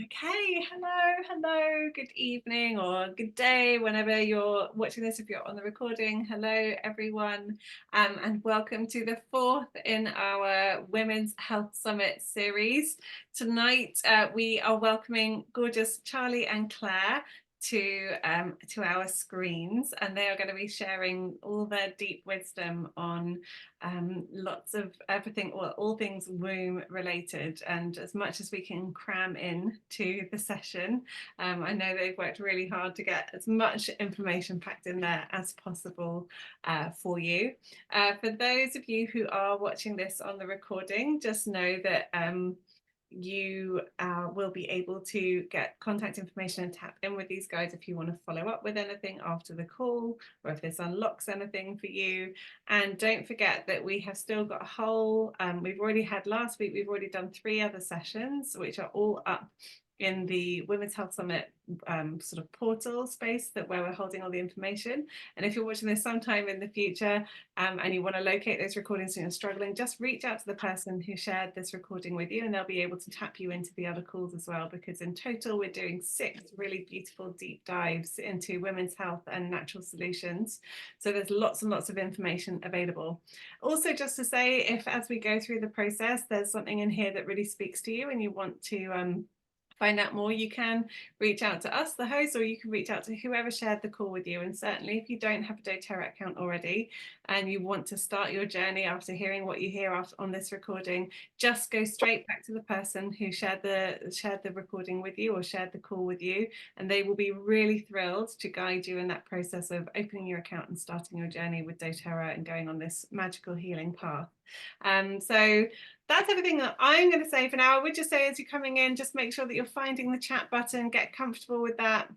Okay, hello, good evening or good day, whenever you're watching this, if you're on the recording. Hello, everyone, and welcome to the fourth in our Women's Health Summit series. Tonight, we are welcoming gorgeous Charlie and Claire to our screens, and they are going to be sharing all their deep wisdom on lots of everything, well, all things womb related, and as much as we can cram in to the session. I know they've worked really hard to get as much information packed in there as possible for you. For those of you who are watching this on the recording, just know that you will be able to get contact information and tap in with these guys if you want to follow up with anything after the call, or if this unlocks anything for you. And don't forget that we have still got a whole, we've already had last week, we've already done 3 other sessions, which are all up in the Women's Health Summit sort of portal space where we're holding all the information. And if you're watching this sometime in the future and you want to locate those recordings and you're struggling, just reach out to the person who shared this recording with you, and they'll be able to tap you into the other calls as well, because in total we're doing 6 really beautiful deep dives into women's health and natural solutions. So there's lots and lots of information available. Also, just to say, if as we go through the process there's something in here that really speaks to you and you want to find out more, you can reach out to us, the host, or you can reach out to whoever shared the call with you. And certainly if you don't have a doTERRA account already and you want to start your journey after hearing what you hear on this recording, just go straight back to the person who shared the recording with you or shared the call with you, and they will be really thrilled to guide you in that process of opening your account and starting your journey with doTERRA and going on this magical healing path. So that's everything that I'm going to say for now. I would just say, as you're coming in, just make sure that you're finding the chat button, get comfortable with that,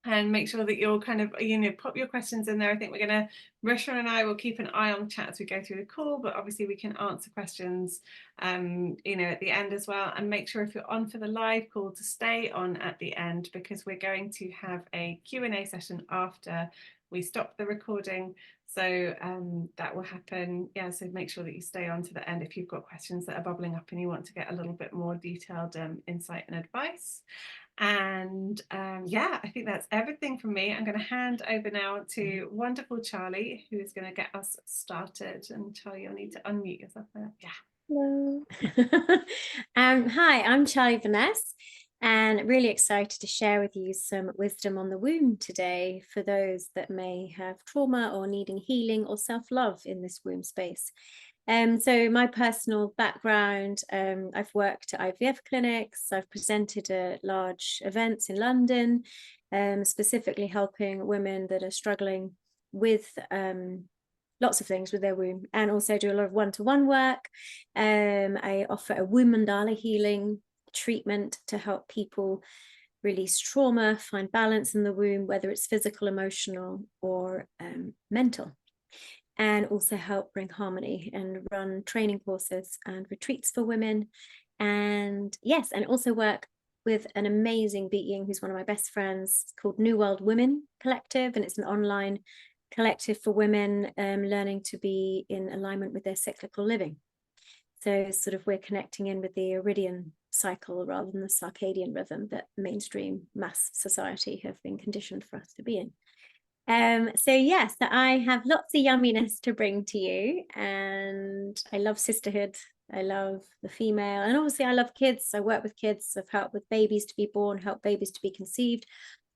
and make sure that you're kind of, pop your questions in there. I think we're going to, Risha and I will keep an eye on the chat as we go through the call, but obviously we can answer questions, at the end as well. And make sure if you're on for the live call to stay on at the end, because we're going to have a Q&A session after we stop the recording. So that will happen. Yeah, so make sure that you stay on to the end if you've got questions that are bubbling up and you want to get a little bit more detailed insight and advice. And yeah, I think that's everything from me. I'm going to hand over now to wonderful Charlie, who is going to get us started. And Charlie, you'll need to unmute yourself there. Yeah. Hello. Hi, I'm Charlie Vaness, and really excited to share with you some wisdom on the womb today for those that may have trauma or needing healing or self-love in this womb space. So my personal background, I've worked at IVF clinics, I've presented at large events in London, specifically helping women that are struggling with lots of things with their womb, and also do a lot of one-to-one work. I offer a womb mandala healing treatment to help people release trauma, find balance in the womb, whether it's physical, emotional, or mental, and also help bring harmony and run training courses and retreats for women. And yes, and also work with an amazing being who's one of my best friends, called New World Women Collective, and it's an online collective for women learning to be in alignment with their cyclical living. So sort of we're connecting in with the Iridian cycle rather than the circadian rhythm that mainstream mass society have been conditioned for us to be in. So yes, I have lots of yumminess to bring to you, and I love sisterhood. I love the female, and obviously I love kids. I work with kids. I've helped with babies to be born, help babies to be conceived,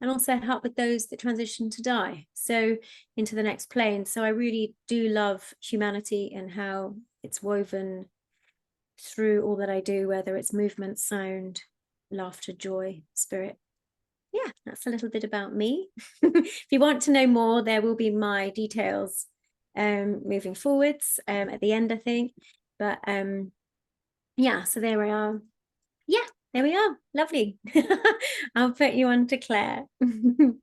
and also help with those that transition to die, so into the next plane. So I really do love humanity and how it's woven through all that I do, whether it's movement, sound, laughter, joy, spirit. Yeah, that's a little bit about me. If you want to know more, there will be my details moving forwards at the end, I think. But yeah, so there we are. Yeah, there we are. Lovely. I'll put you on to Claire. Thank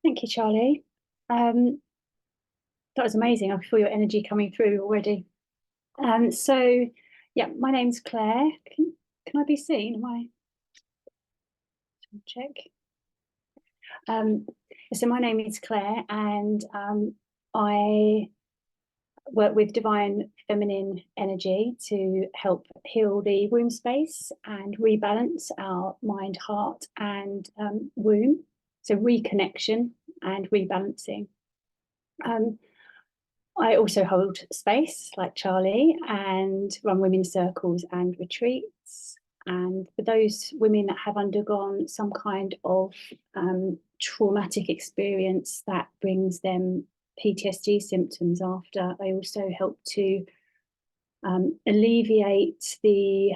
you, Charlie. That was amazing. I feel your energy coming through already. So yeah, my name's Claire. Can I be seen? Am I? Check. So my name is Claire, and I work with divine feminine energy to help heal the womb space and rebalance our mind, heart, and womb. So reconnection and rebalancing. I also hold space like Charlie and run women's circles and retreats. And for those women that have undergone some kind of traumatic experience that brings them PTSD symptoms after, I also help to alleviate the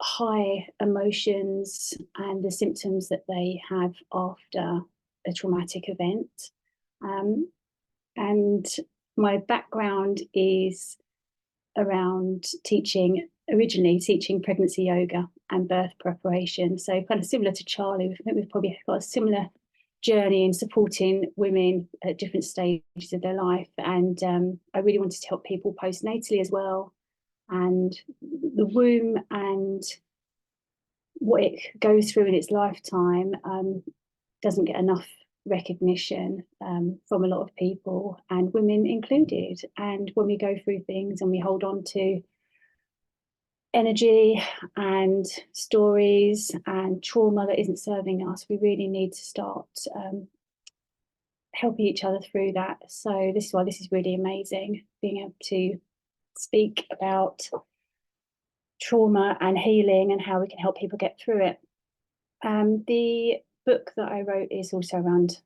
high emotions and the symptoms that they have after a traumatic event. And my background is around originally teaching pregnancy yoga and birth preparation. So kind of similar to Charlie, I think we've probably got a similar journey in supporting women at different stages of their life. And I really wanted to help people postnatally as well. And the womb and what it goes through in its lifetime doesn't get enough recognition from a lot of people, and women included. And when we go through things and we hold on to energy and stories and trauma that isn't serving us, we really need to start helping each other through that. So this is why this is really amazing, being able to speak about trauma and healing and how we can help people get through it. The book that I wrote is also around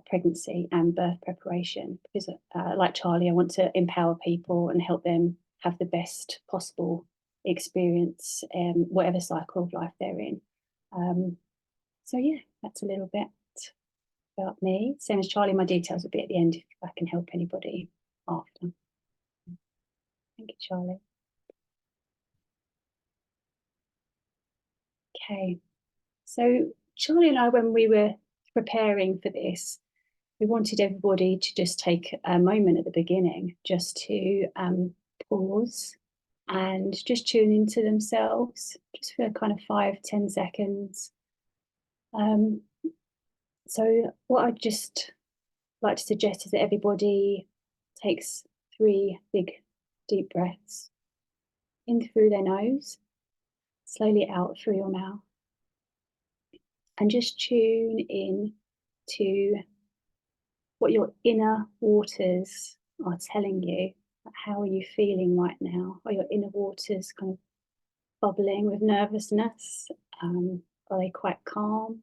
pregnancy and birth preparation, because like Charlie, I want to empower people and help them have the best possible experience in whatever cycle of life they're in. So yeah, that's a little bit about me. Same as Charlie, my details will be at the end if I can help anybody after. Thank you, Charlie. Okay, so Charlie and I, when we were preparing for this, we wanted everybody to just take a moment at the beginning just to pause and just tune into themselves, just for kind of 5-10 seconds. So what I'd just like to suggest is that everybody takes 3 big deep breaths in through their nose, slowly out through your mouth, and just tune in to what your inner waters are telling you. How are you feeling right now? Are your inner waters kind of bubbling with nervousness? Are they quite calm?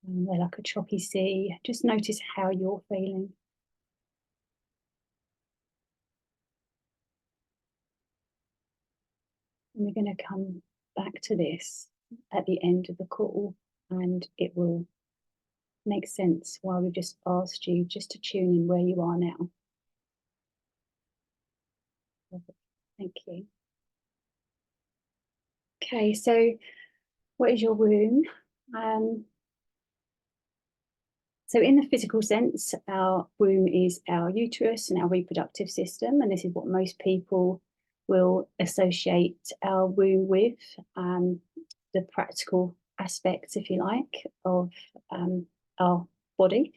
They're like a choppy sea. Just notice how you're feeling. And we're going to come back to this at the end of the call, and it will make sense why we've just asked you just to tune in where you are now. Thank you. Okay, so what is your womb? So in the physical sense, our womb is our uterus and our reproductive system, and this is what most people will associate our womb with, the practical aspects, if you like, of our body.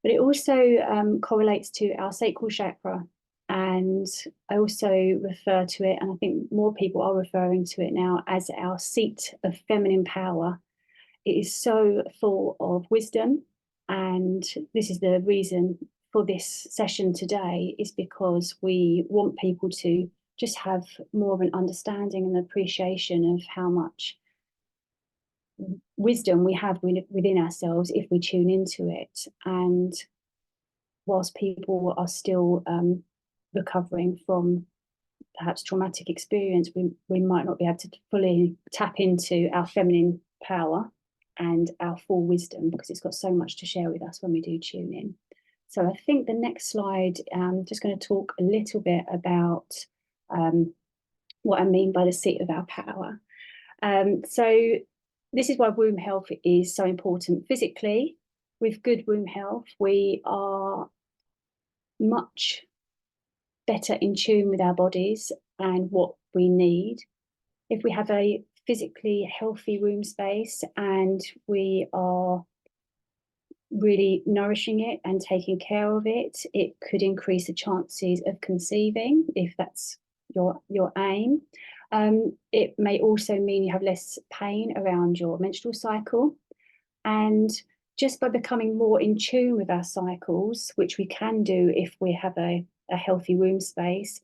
But it also correlates to our sacral chakra, and I also refer to it, and I think more people are referring to it now, as our seat of feminine power. It is so full of wisdom, and this is the reason for this session today, is because we want people to just have more of an understanding and appreciation of how much wisdom we have within ourselves if we tune into it. And whilst people are still recovering from perhaps traumatic experience, we might not be able to fully tap into our feminine power and our full wisdom, because it's got so much to share with us when we do tune in. So I think the next slide, I'm just going to talk a little bit about what I mean by the seat of our power. So this is why womb health is so important. Physically, with good womb health, we are much better in tune with our bodies and what we need. If we have a physically healthy womb space and we are really nourishing it and taking care of it, it could increase the chances of conceiving if that's your aim. It may also mean you have less pain around your menstrual cycle. And just by becoming more in tune with our cycles, which we can do if we have a healthy womb space,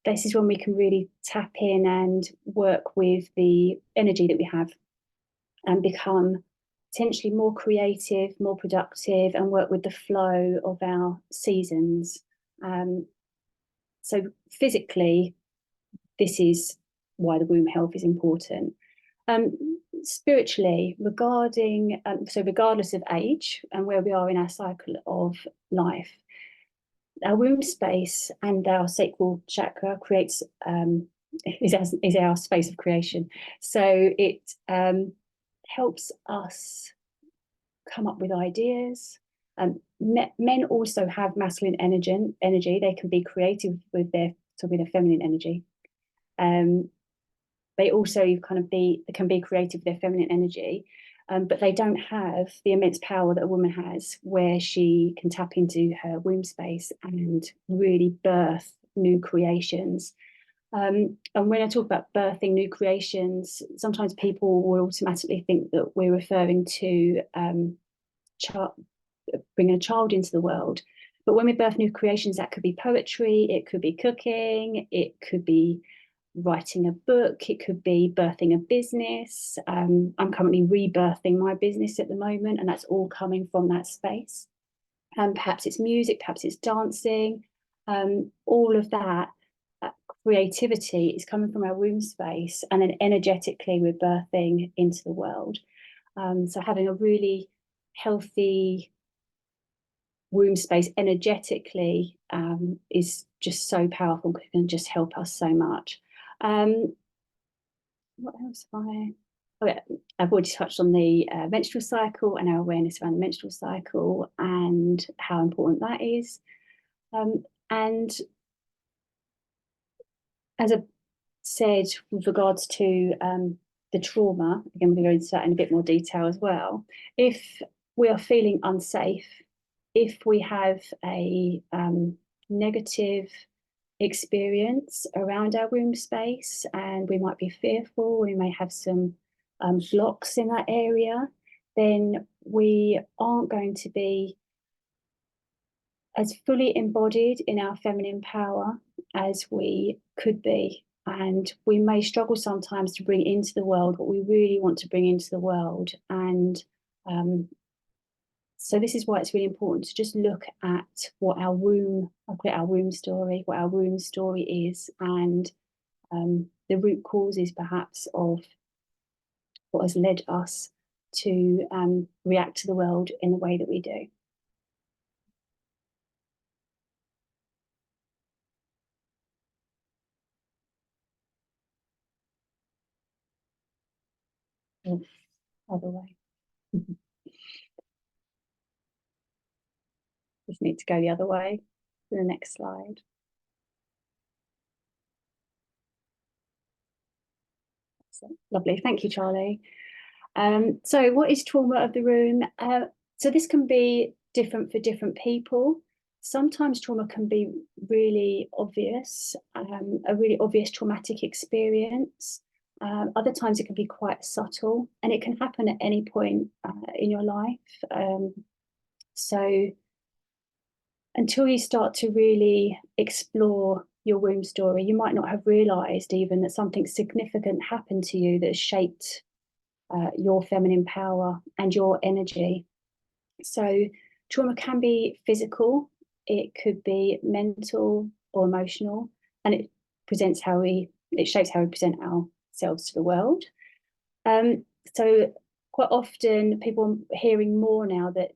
this is when we can really tap in and work with the energy that we have and become potentially more creative, more productive, and work with the flow of our seasons. So physically, this is why the womb health is important. Spiritually, regardless of age and where we are in our cycle of life, our womb space and our sacral chakra creates is our space of creation. So it helps us come up with ideas. Men also have masculine energy. They can be creative with their feminine energy. They also can be creative with their feminine energy, but they don't have the immense power that a woman has, where she can tap into her womb space and really birth new creations. And when I talk about birthing new creations, sometimes people will automatically think that we're referring to bringing a child into the world. But when we birth new creations, that could be poetry, it could be cooking, it could be writing a book, it could be birthing a business. I'm currently rebirthing my business at the moment, and that's all coming from that space. And perhaps it's music, perhaps it's dancing. All of that creativity is coming from our womb space, and then energetically we're birthing into the world. So having a really healthy womb space energetically is just so powerful. It can just help us so much. What else have I've already touched on the menstrual cycle and our awareness around the menstrual cycle and how important that is. And as I said, with regards to the trauma, again, we're going to go into that in a bit more detail as well. If we are feeling unsafe, if we have a negative experience around our womb space and we might be fearful, we may have some blocks in that area, then we aren't going to be as fully embodied in our feminine power as we could be. And we may struggle sometimes to bring into the world what we really want to bring into the world. And so this is why it's really important to just look at what our womb story is, and the root causes perhaps of what has led us to react to the world in the way that we do. Other way. Just need to go the other way to the next slide. Lovely, thank you, Charlie. So what is trauma of the womb? So this can be different for different people. Sometimes trauma can be really obvious, a really obvious traumatic experience. Other times it can be quite subtle, and it can happen at any point in your life. So until you start to really explore your womb story, you might not have realised even that something significant happened to you that has shaped your feminine power and your energy. So trauma can be physical, it could be mental or emotional, and it shapes how we present ourselves to the world. So quite often people are hearing more now that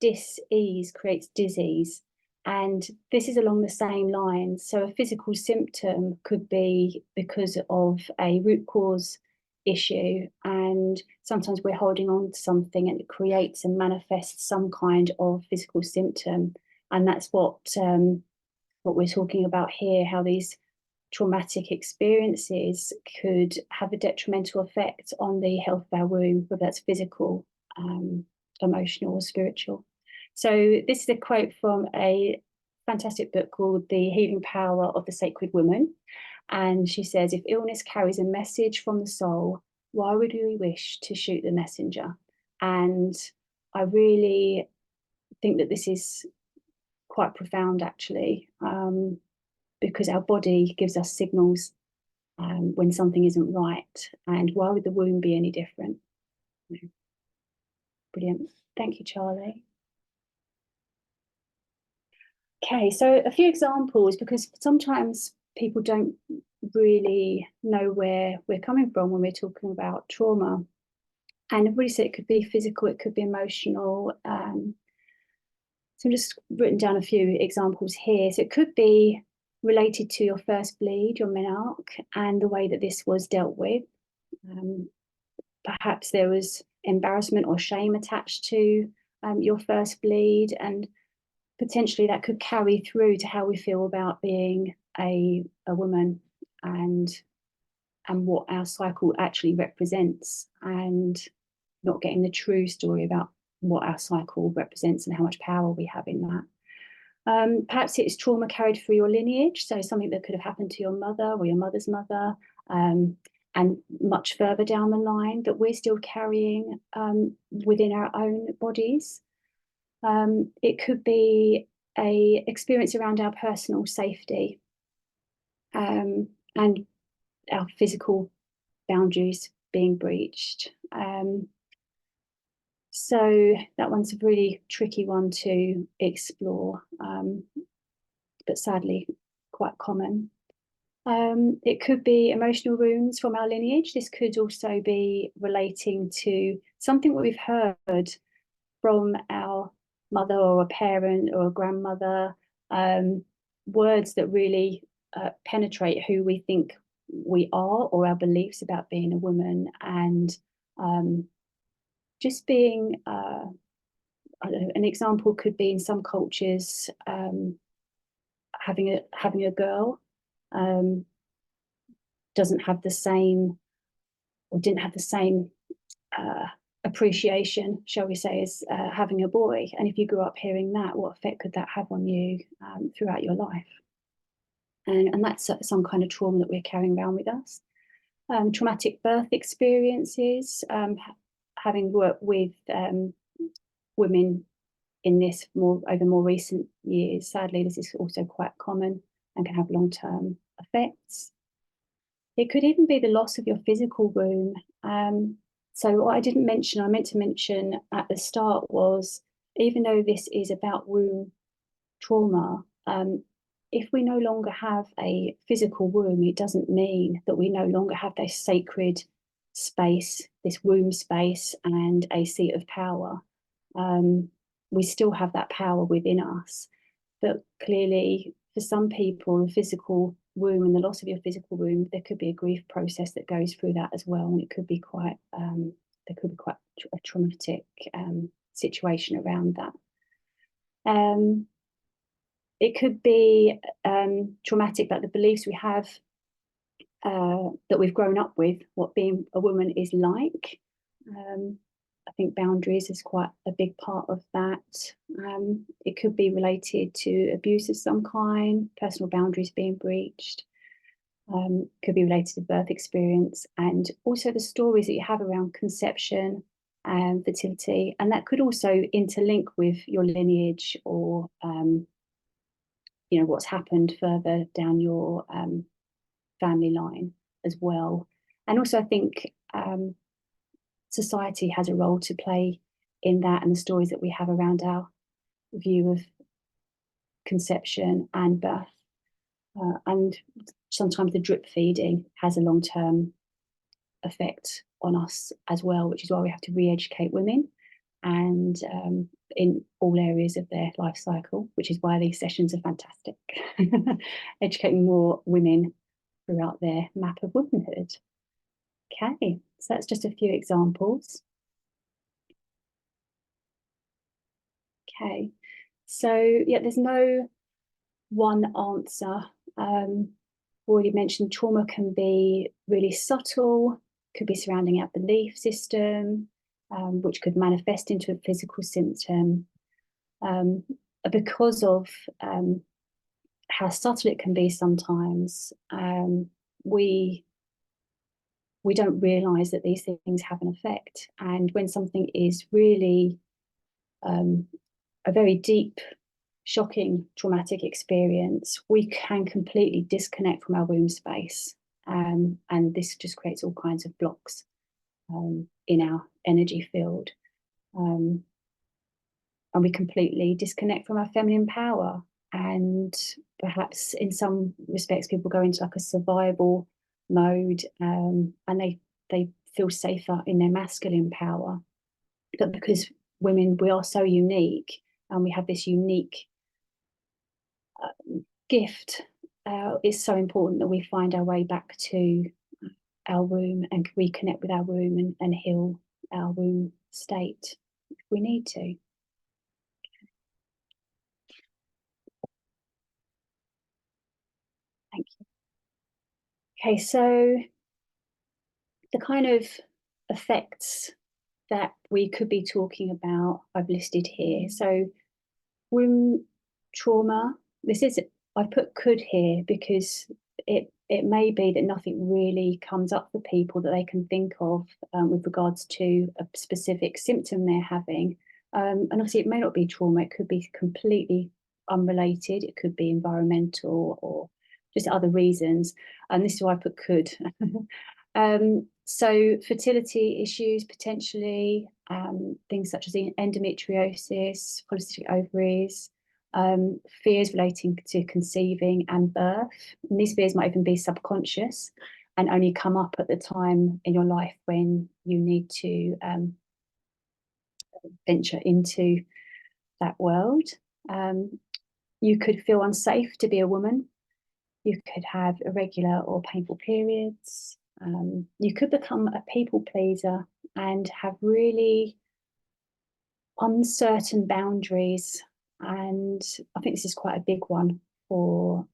dis-ease creates disease, and this is along the same lines. So a physical symptom could be because of a root cause issue, and sometimes we're holding on to something and it creates and manifests some kind of physical symptom, and that's what we're talking about here, how these traumatic experiences could have a detrimental effect on the health of our womb, whether that's physical emotional or spiritual. So this is a quote from a fantastic book called The Healing Power of the Sacred Woman. And she says, if illness carries a message from the soul, why would we wish to shoot the messenger? And I really think that this is quite profound, actually, because our body gives us signals when something isn't right. And why would the womb be any different? Brilliant. Thank you, Charlie. Okay, so a few examples, because sometimes people don't really know where we're coming from when we're talking about trauma. And I've already said it could be physical, it could be emotional. So I've just written down a few examples here. So it could be related to your first bleed, your menarche, and the way that this was dealt with. Perhaps there was embarrassment or shame attached to your first bleed, and potentially that could carry through to how we feel about being a woman and what our cycle actually represents, and not getting the true story about what our cycle represents and how much power we have in that. Perhaps it's trauma carried through your lineage, so something that could have happened to your mother or your mother's mother, and much further down the line that we're still carrying within our own bodies. It could be a experience around our personal safety and our physical boundaries being breached. So that one's a really tricky one to explore, but sadly quite common. It could be emotional wounds from our lineage. This could also be relating to something that we've heard from our mother or a parent or a grandmother, words that really penetrate who we think we are or our beliefs about being a woman, and just being, I don't know, an example could be in some cultures, having a girl doesn't have the same, or didn't have the same appreciation, shall we say, as having a boy. And if you grew up hearing that, what effect could that have on you throughout your life? And that's some kind of trauma that we're carrying around with us. Traumatic birth experiences, having worked with women in this over more recent years, sadly, this is also quite common and can have long-term effects. It could even be the loss of your physical womb. So what I didn't mention, I meant to mention at the start, was even though this is about womb trauma, if we no longer have a physical womb, it doesn't mean that we no longer have this sacred space, this womb space, and a seat of power. We still have that power within us, but clearly for some people, the physical womb and the loss of your physical womb, there could be a grief process that goes through that as well, and it could be quite there could be quite a traumatic situation around that. It could be traumatic, like the beliefs we have that we've grown up with, what being a woman is like. I think boundaries is quite a big part of that. It could be related to abuse of some kind, personal boundaries being breached. Could be related to birth experience, and also the stories that you have around conception and fertility. And that could also interlink with your lineage, or you know, what's happened further down your family line as well. And also I think society has a role to play in that, and the stories that we have around our view of conception and birth. And sometimes the drip feeding has a long-term effect on us as well, which is why we have to re-educate women, and in all areas of their life cycle, which is why these sessions are fantastic. Educating more women throughout their map of womanhood. Okay, so that's just a few examples. Okay, so yeah, there's no one answer. Already mentioned, trauma can be really subtle, could be surrounding our belief system, which could manifest into a physical symptom, because of how subtle it can be sometimes. We don't realise that these things have an effect, and when something is really a very deep, shocking, traumatic experience, we can completely disconnect from our womb space, and this just creates all kinds of blocks in our energy field, and we completely disconnect from our feminine power. And perhaps in some respects, people go into like a survival mode, and they feel safer in their masculine power. But because women, we are so unique, and we have this unique gift, it's so important that we find our way back to our womb and reconnect with our womb and heal our womb state if we need to. Thank you. Okay, so the kind of effects that we could be talking about, I've listed here. So womb trauma, I put could here because it may be that nothing really comes up for people that they can think of with regards to a specific symptom they're having. And obviously it may not be trauma, it could be completely unrelated, it could be environmental or just other reasons. And this is why I put could. So fertility issues, potentially, things such as endometriosis, polycystic ovaries, fears relating to conceiving and birth. And these fears might even be subconscious and only come up at the time in your life when you need to venture into that world. You could feel unsafe to be a woman. You could have irregular or painful periods. You could become a people pleaser and have really uncertain boundaries. And I think this is quite a big one for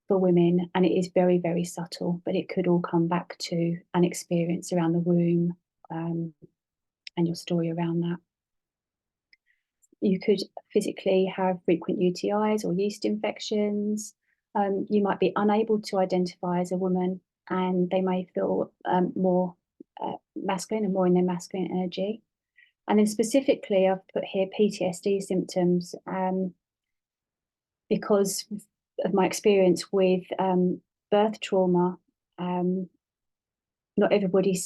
women, and it is very, very subtle, but it could all come back to an experience around the womb, and your story around that. You could physically have frequent UTIs or yeast infections. You might be unable to identify as a woman, and they may feel more masculine and more in their masculine energy. And then specifically, I've put here PTSD symptoms because of my experience with birth trauma. Not everybody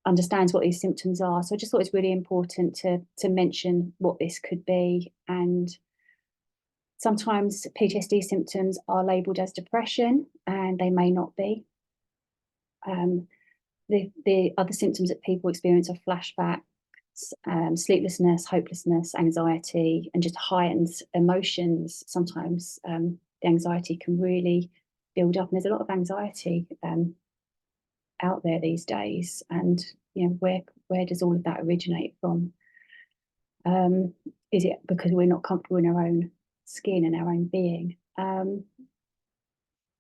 understands what these symptoms are. So I just thought it's really important to mention what this could be. And sometimes PTSD symptoms are labelled as depression, and they may not be. The other symptoms that people experience are flashbacks, sleeplessness, hopelessness, anxiety, and just heightened emotions. Sometimes the anxiety can really build up, and there's a lot of anxiety out there these days. And where does all of that originate from? Is it because we're not comfortable in our own skin and our own being?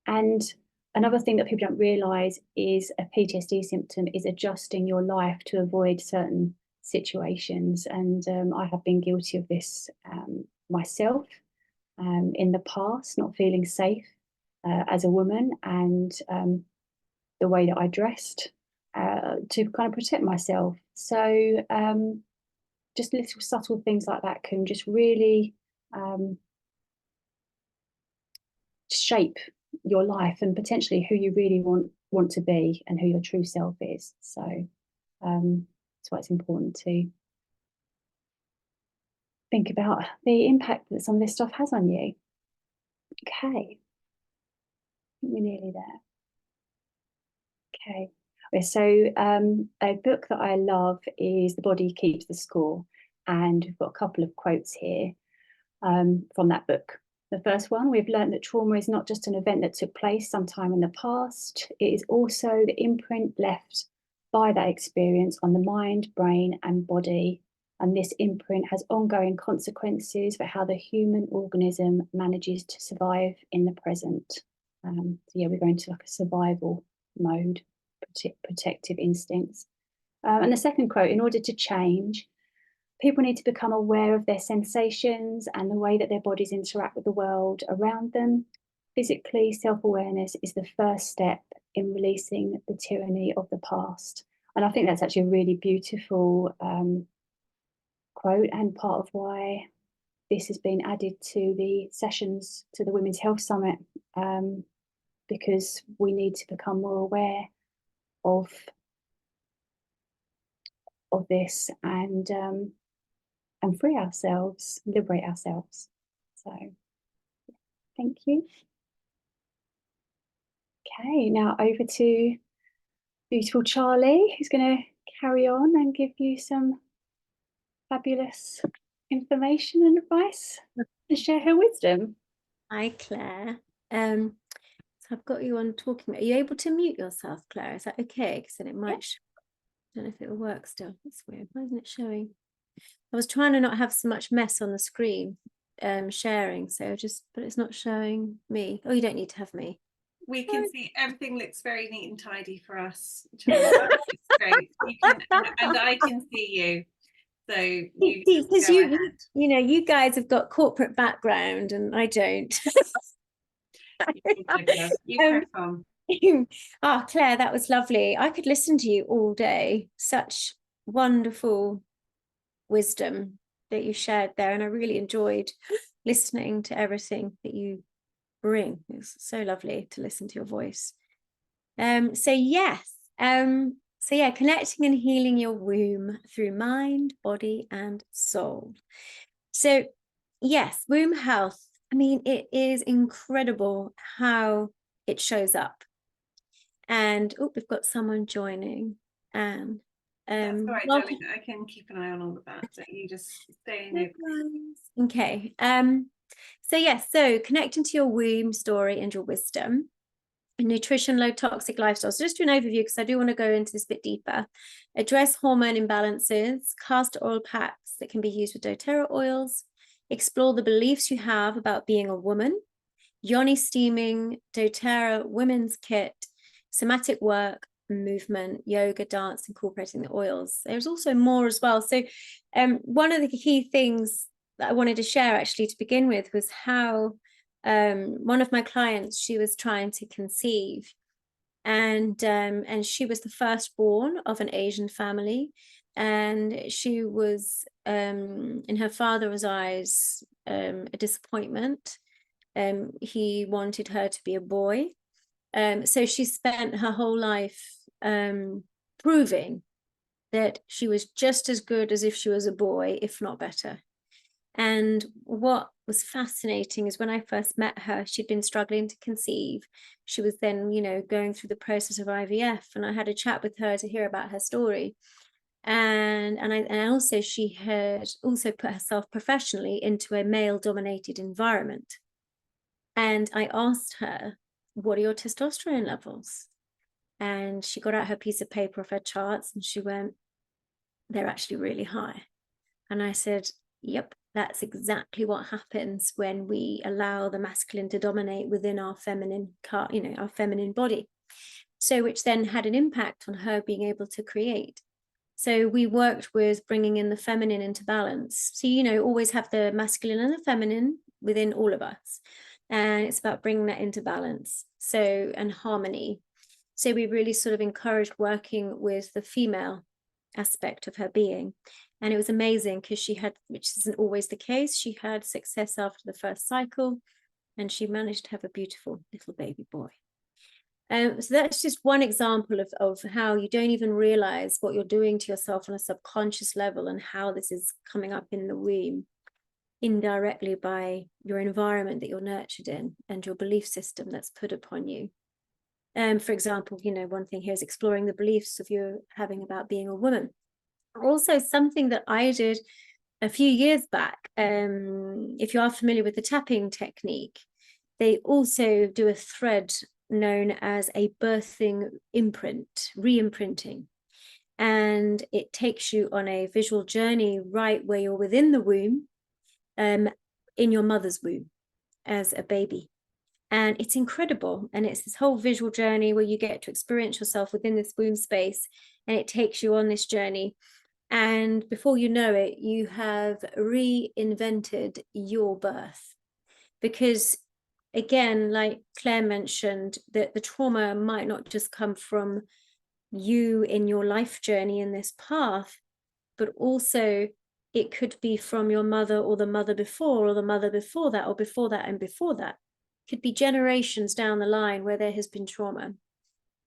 And another thing that people don't realise is a PTSD symptom is adjusting your life to avoid certain situations. And I have been guilty of this myself in the past, not feeling safe as a woman, and the way that I dressed to kind of protect myself. So just little subtle things like that can just really shape your life and potentially who you really want to be and who your true self is. So that's why it's important to think about the impact that some of this stuff has on you. Okay, we're nearly there. Okay, so a book that I love is The Body Keeps the Score, and we've got a couple of quotes here from that book. The first one: we've learned that trauma is not just an event that took place sometime in the past, it is also the imprint left by that experience on the mind, brain, and body. And this imprint has ongoing consequences for how the human organism manages to survive in the present. So yeah, we're going to like a survival mode, protective instincts. And the second quote, in order to change, people need to become aware of their sensations and the way that their bodies interact with the world around them. Physically, self-awareness is the first step in releasing the tyranny of the past. And I think that's actually a really beautiful quote, and part of why this has been added to the sessions to the Women's Health Summit, because we need to become more aware of this and free ourselves, liberate ourselves. So thank you. Okay, now over to beautiful Charlie, who's going to carry on and give you some fabulous information and advice and share her wisdom. Hi, Claire. So I've got you on talking. Are you able to mute yourself, Claire? Is that okay? Because then it might. I don't know if it will work still. That's weird. Why isn't it showing? I was trying to not have so much mess on the screen, sharing. So but it's not showing me. Oh, you don't need to have me. We can see everything looks very neat and tidy for us. It's great. You can, and I can see you. So you because you guys have got corporate background and I don't. You crack on. Oh, Claire, that was lovely. I could listen to you all day. Such wonderful wisdom that you shared there, and I really enjoyed listening to everything that you bring. It's so lovely to listen to your voice. So yeah, connecting and healing your womb through mind, body, and soul. So yes, womb health. I mean, it is incredible how it shows up. And we've got someone joining. Anne. That's all right, darling. I can keep an eye on all of that. So you just stay in it. Okay. So yes, so connecting to your womb story and your wisdom, nutrition, low toxic lifestyle. So just do an overview because I do want to go into this a bit deeper. Address hormone imbalances, castor oil packs that can be used with doTERRA oils, explore the beliefs you have about being a woman, yoni steaming, doTERRA women's kit, somatic work, movement, yoga, dance, incorporating the oils. There's also more as well. So one of the key things that I wanted to share actually to begin with was how one of my clients, she was trying to conceive, and she was the firstborn of an Asian family, and she was in her father's eyes a disappointment. He wanted her to be a boy. So she spent her whole life proving that she was just as good as if she was a boy, if not better. And what was fascinating is when I first met her, she'd been struggling to conceive. She was then, going through the process of IVF, and I had a chat with her to hear about her story. And also she had also put herself professionally into a male-dominated environment. And I asked her, what are your testosterone levels? And she got out her piece of paper of her charts and she went, they're actually really high. And I said, yep, that's exactly what happens when we allow the masculine to dominate within our feminine, our feminine body. So which then had an impact on her being able to create. So we worked with bringing in the feminine into balance. So, always have the masculine and the feminine within all of us. And it's about bringing that into balance. So, and harmony. So we really sort of encouraged working with the female aspect of her being. And it was amazing because she had, which isn't always the case, she had success after the first cycle and she managed to have a beautiful little baby boy. So that's just one example of how you don't even realize what you're doing to yourself on a subconscious level and how this is coming up in the womb indirectly by your environment that you're nurtured in and your belief system that's put upon you. For example, one thing here is exploring the beliefs of you having about being a woman. Also, something that I did a few years back, if you are familiar with the tapping technique, they also do a thread known as a birthing imprint, re-imprinting. And it takes you on a visual journey right where you're within the womb, in your mother's womb as a baby. And it's incredible. And it's this whole visual journey where you get to experience yourself within this womb space, and it takes you on this journey. And before you know it, you have reinvented your birth. Because again, like Claire mentioned, that the trauma might not just come from you in your life journey in this path, but also it could be from your mother or the mother before, or the mother before that, or before that and before that. It could be generations down the line where there has been trauma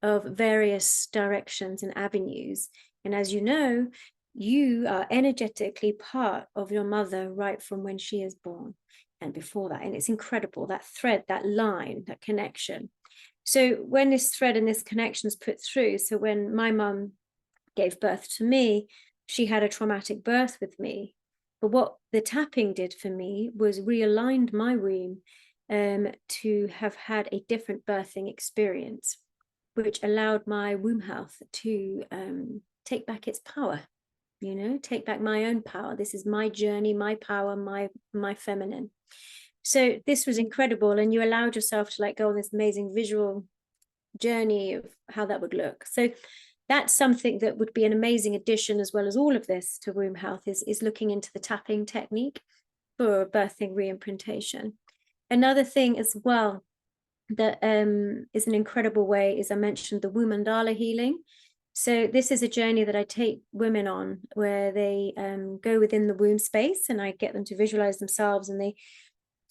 of various directions and avenues. And as you know, you are energetically part of your mother right from when she is born and before that. And it's incredible, that thread, that line, that connection. So when this thread and this connection is put through, so when my mum gave birth to me, she had a traumatic birth with me. But what the tapping did for me was realigned my womb to have had a different birthing experience, which allowed my womb health to take back its power, you know, take back my own power. This is my journey, my power, my feminine. So this was incredible. And you allowed yourself to like go on this amazing visual journey of how that would look. So that's something that would be an amazing addition, as well as all of this, to womb health, is looking into the tapping technique for birthing reimprintation. Another thing as well that is an incredible way is, I mentioned the womb mandala healing. So this is a journey that I take women on, where they go within the womb space, and I get them to visualize themselves, and they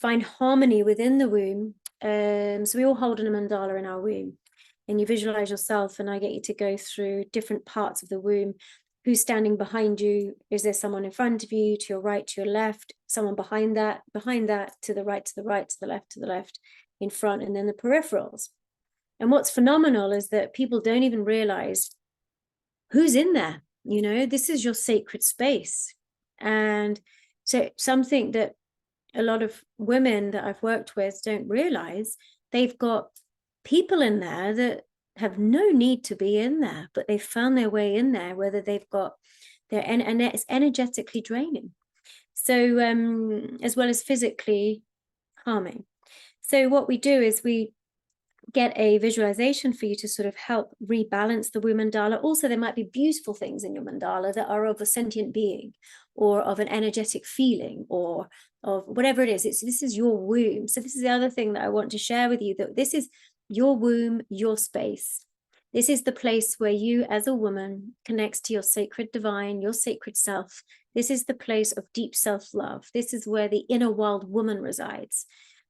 find harmony within the womb. So we all hold in a mandala in our womb, and you visualize yourself, and I get you to go through different parts of the womb. Who's standing behind you? Is there someone in front of you, to your right, to your left, someone behind that, to the right, to the right, to the left, in front, and then the peripherals. And what's phenomenal is that people don't even realize who's in there. You know, this is your sacred space. And so something that a lot of women that I've worked with don't realize, they've got people in there that have no need to be in there, but they've found their way in there, whether they've got and it's energetically draining. So as well as physically harming. So what we do is we get a visualization for you to sort of help rebalance the womb mandala. Also, there might be beautiful things in your mandala that are of a sentient being, or of an energetic feeling, or of whatever it is. This is your womb. So this is the other thing that I want to share with you, that this is your womb, your space. This is the place where you as a woman connects to your sacred divine, your sacred self. This is the place of deep self-love. This is where the inner wild woman resides.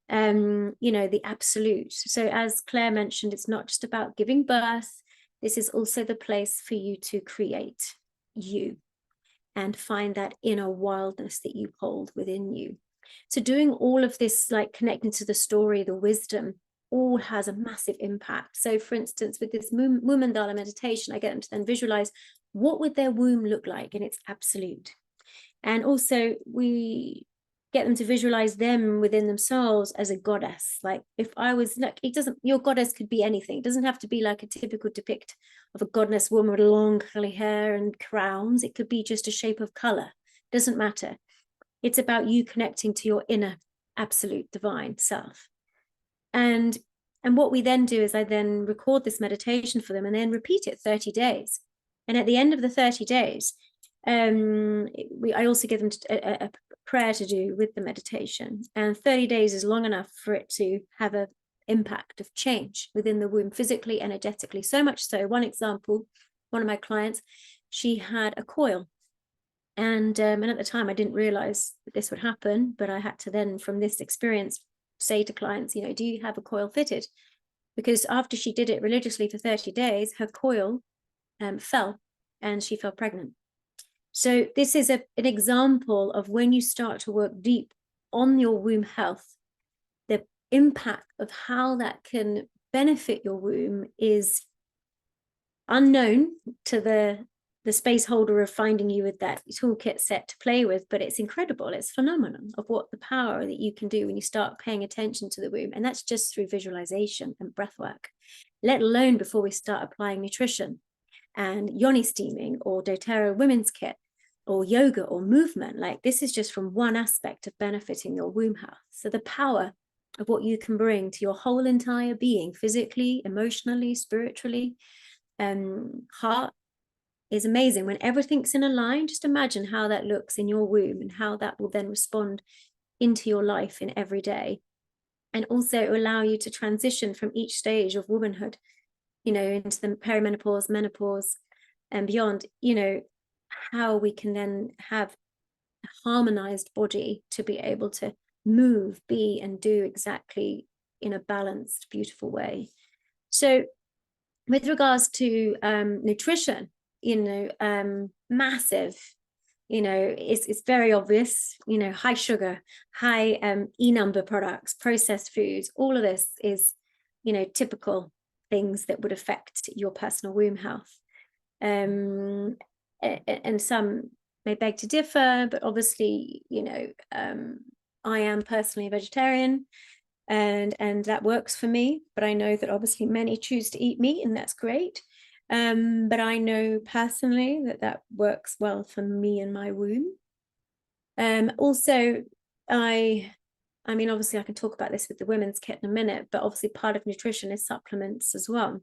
You know, the absolute. So as Claire mentioned, it's not just about giving birth. This is also the place for you to create you and find that inner wildness that you hold within you. So doing all of this, like connecting to the story, the wisdom, all has a massive impact. So for instance, with this womb mandala meditation, I get them to then visualize what would their womb look like in its absolute. And also we get them to visualize them within themselves as a goddess. Like if I was like, your goddess could be anything. It doesn't have to be like a typical depict of a goddess woman with long curly hair and crowns. It could be just a shape of color. It doesn't matter. It's about you connecting to your inner absolute divine self. And what we then do is I then record this meditation for them and then repeat it 30 days. And at the end of the 30 days, I also give them a prayer to do with the meditation. And 30 days is long enough for it to have an impact of change within the womb, physically, energetically. So much so, one example, one of my clients, she had a coil. And at the time, I didn't realize that this would happen, but I had to then, from this experience, say to clients, you know, do you have a coil fitted? Because after she did it religiously for 30 days, her coil fell and she fell pregnant. So this is an example of when you start to work deep on your womb health, the impact of how that can benefit your womb is unknown to the space holder of finding you with that toolkit set to play with, but it's incredible. It's phenomenal of what the power that you can do when you start paying attention to the womb. And that's just through visualization and breath work, let alone before we start applying nutrition and yoni steaming or doTERRA women's kit or yoga or movement. Like this is just from one aspect of benefiting your womb health. So the power of what you can bring to your whole entire being, physically, emotionally, spiritually, heart, is amazing. When everything's in a line, just imagine how that looks in your womb and how that will then respond into your life in every day. And also allow you to transition from each stage of womanhood, you know, into the perimenopause, menopause, and beyond, you know, how we can then have a harmonized body to be able to move, be, and do exactly in a balanced, beautiful way. So with regards to nutrition, you know, massive, you know, it's very obvious, you know, high sugar, high E number products, processed foods, all of this is, you know, typical things that would affect your personal womb health. And some may beg to differ, but obviously, you know, I am personally a vegetarian, and that works for me, but I know that obviously many choose to eat meat, and that's great. But I know personally that that works well for me and my womb. Also, I mean, obviously I can talk about this with the women's kit in a minute, but obviously part of nutrition is supplements as well.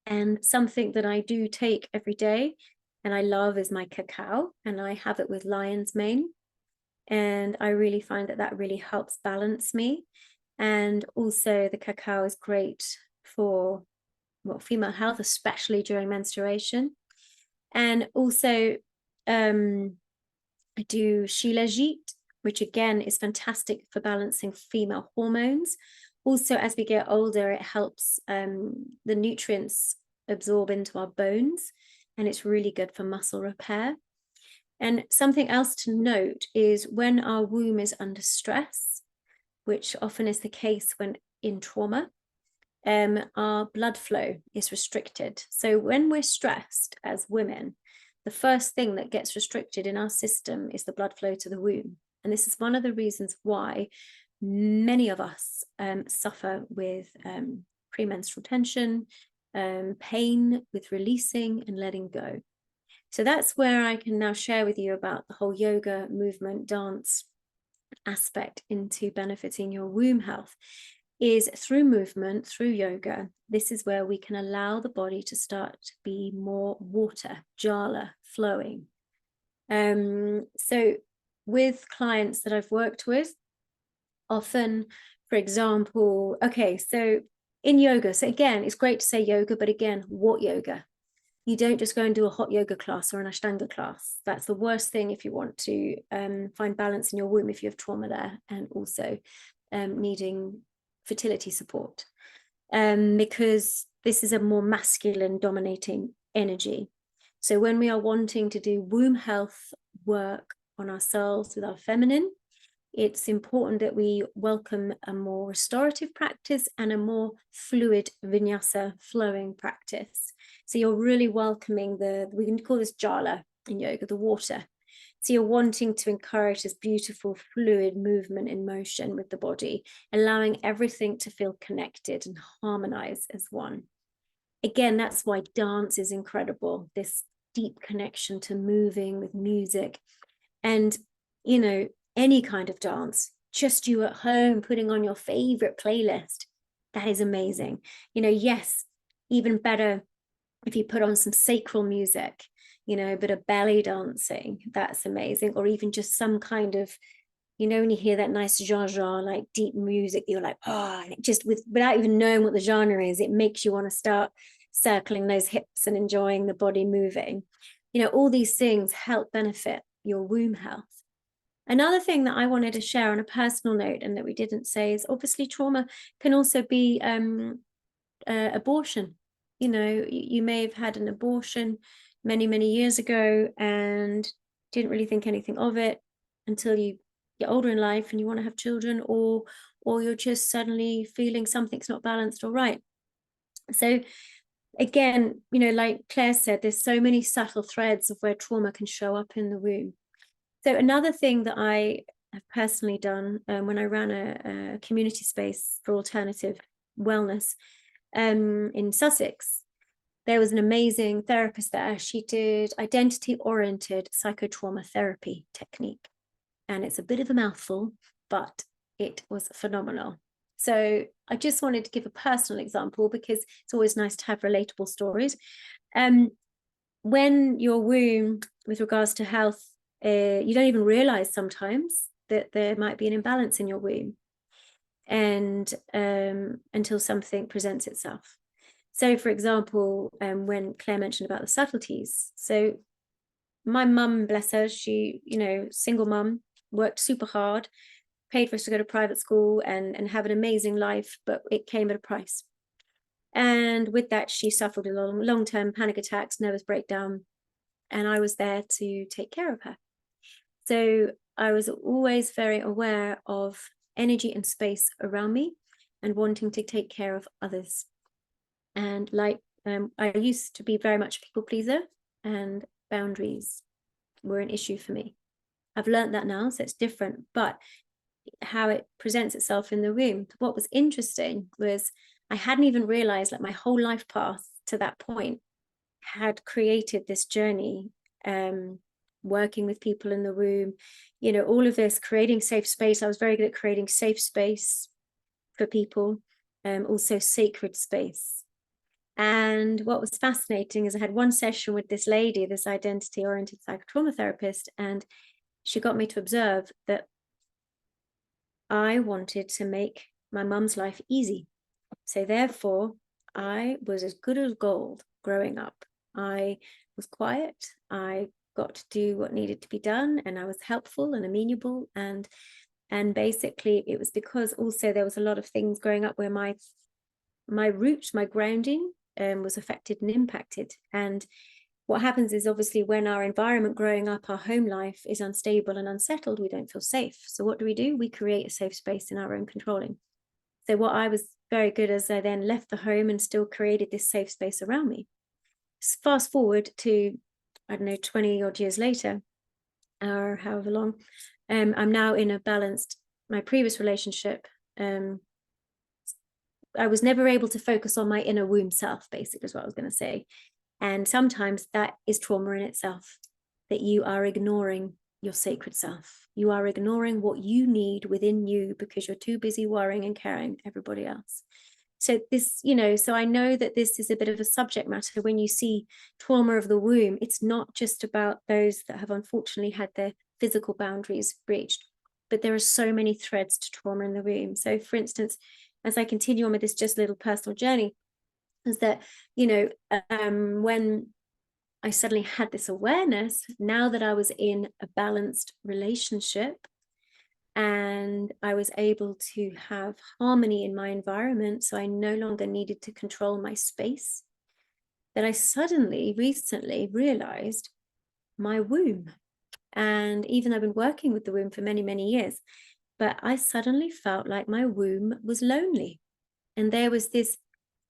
And something that I do take every day and I love is my cacao, and I have it with lion's mane. And I really find that that really helps balance me. And also the cacao is great for female health, especially during menstruation. And also I do shilajit, which again is fantastic for balancing female hormones. Also, as we get older, it helps the nutrients absorb into our bones, and it's really good for muscle repair. And something else to note is when our womb is under stress, which often is the case when in trauma, our blood flow is restricted. So when we're stressed as women, the first thing that gets restricted in our system is the blood flow to the womb. And this is one of the reasons why many of us suffer with premenstrual tension, pain with releasing and letting go. So that's where I can now share with you about the whole yoga, movement, dance aspect into benefiting your womb health. Is through movement, through yoga. This is where we can allow the body to start to be more water, jala, flowing. So with clients that I've worked with, often, for example, okay, so in yoga, so again, it's great to say yoga, but again, what yoga? You don't just go and do a hot yoga class or an Ashtanga class. That's the worst thing if you want to find balance in your womb, if you have trauma there, and also needing fertility support, because this is a more masculine dominating energy. So when we are wanting to do womb health work on ourselves with our feminine, it's important that we welcome a more restorative practice and a more fluid vinyasa flowing practice. So you're really welcoming we can call this jala in yoga, the water. So you're wanting to encourage this beautiful fluid movement in motion with the body, allowing everything to feel connected and harmonize as one. Again, that's why dance is incredible, this deep connection to moving with music. And, you know, any kind of dance, just you at home putting on your favorite playlist, that is amazing. You know, yes, even better if you put on some sacral music, you know, a bit of belly dancing, that's amazing. Or even just some kind of, you know, when you hear that nice genre, like deep music, you're like, oh, and it just without even knowing what the genre is, it makes you want to start circling those hips and enjoying the body moving. You know, all these things help benefit your womb health. Another thing that I wanted to share on a personal note, and that we didn't say, is obviously trauma can also be abortion. You know, you may have had an abortion many, many years ago and didn't really think anything of it until you get older in life and you want to have children, or you're just suddenly feeling something's not balanced or right. So again, you know, like Claire said, there's so many subtle threads of where trauma can show up in the womb. So another thing that I have personally done when I ran a community space for alternative wellness in Sussex, there was an amazing therapist there. She did identity-oriented psychotrauma therapy technique. And it's a bit of a mouthful, but it was phenomenal. So I just wanted to give a personal example because it's always nice to have relatable stories. When your womb, with regards to health, you don't even realize sometimes that there might be an imbalance in your womb, and until something presents itself. So, for example, when Claire mentioned about the subtleties, so my mum, bless her, she, single mum, worked super hard, paid for us to go to private school and have an amazing life, but it came at a price. And with that, she suffered a long-term panic attacks, nervous breakdown, and I was there to take care of her. So I was always very aware of energy and space around me and wanting to take care of others. And I used to be very much a people pleaser, and boundaries were an issue for me. I've learned that now, so it's different, but how it presents itself in the womb. What was interesting was I hadn't even realized that my whole life path to that point had created this journey, working with people in the womb, all of this, creating safe space. I was very good at creating safe space for people, also sacred space. And what was fascinating is I had one session with this lady, this identity-oriented psychotrauma therapist, and she got me to observe that I wanted to make my mum's life easy. So therefore, I was as good as gold growing up. I was quiet. I got to do what needed to be done, and I was helpful and amenable. And basically, it was because also there was a lot of things growing up where my root, my grounding, was affected and impacted. And what happens is, obviously, when our environment growing up, our home life is unstable and unsettled, we don't feel safe. So what do? We create a safe space in our own controlling. So what I was very good as, I then left the home and still created this safe space around me. Fast forward to, 20 odd years later, or however long, I'm now in a balanced, my previous relationship, I was never able to focus on my inner womb self, basically, is what I was going to say. And sometimes that is trauma in itself, that you are ignoring your sacred self. You are ignoring what you need within you because you're too busy worrying and caring everybody else. So this, so I know that this is a bit of a subject matter. When you see trauma of the womb, it's not just about those that have unfortunately had their physical boundaries breached, but there are so many threads to trauma in the womb. So for instance, as I continue on with this just little personal journey, is that, when I suddenly had this awareness, now that I was in a balanced relationship and I was able to have harmony in my environment, so I no longer needed to control my space, that I suddenly recently realized my womb. And even though I've been working with the womb for many, many years, but I suddenly felt like my womb was lonely. And there was this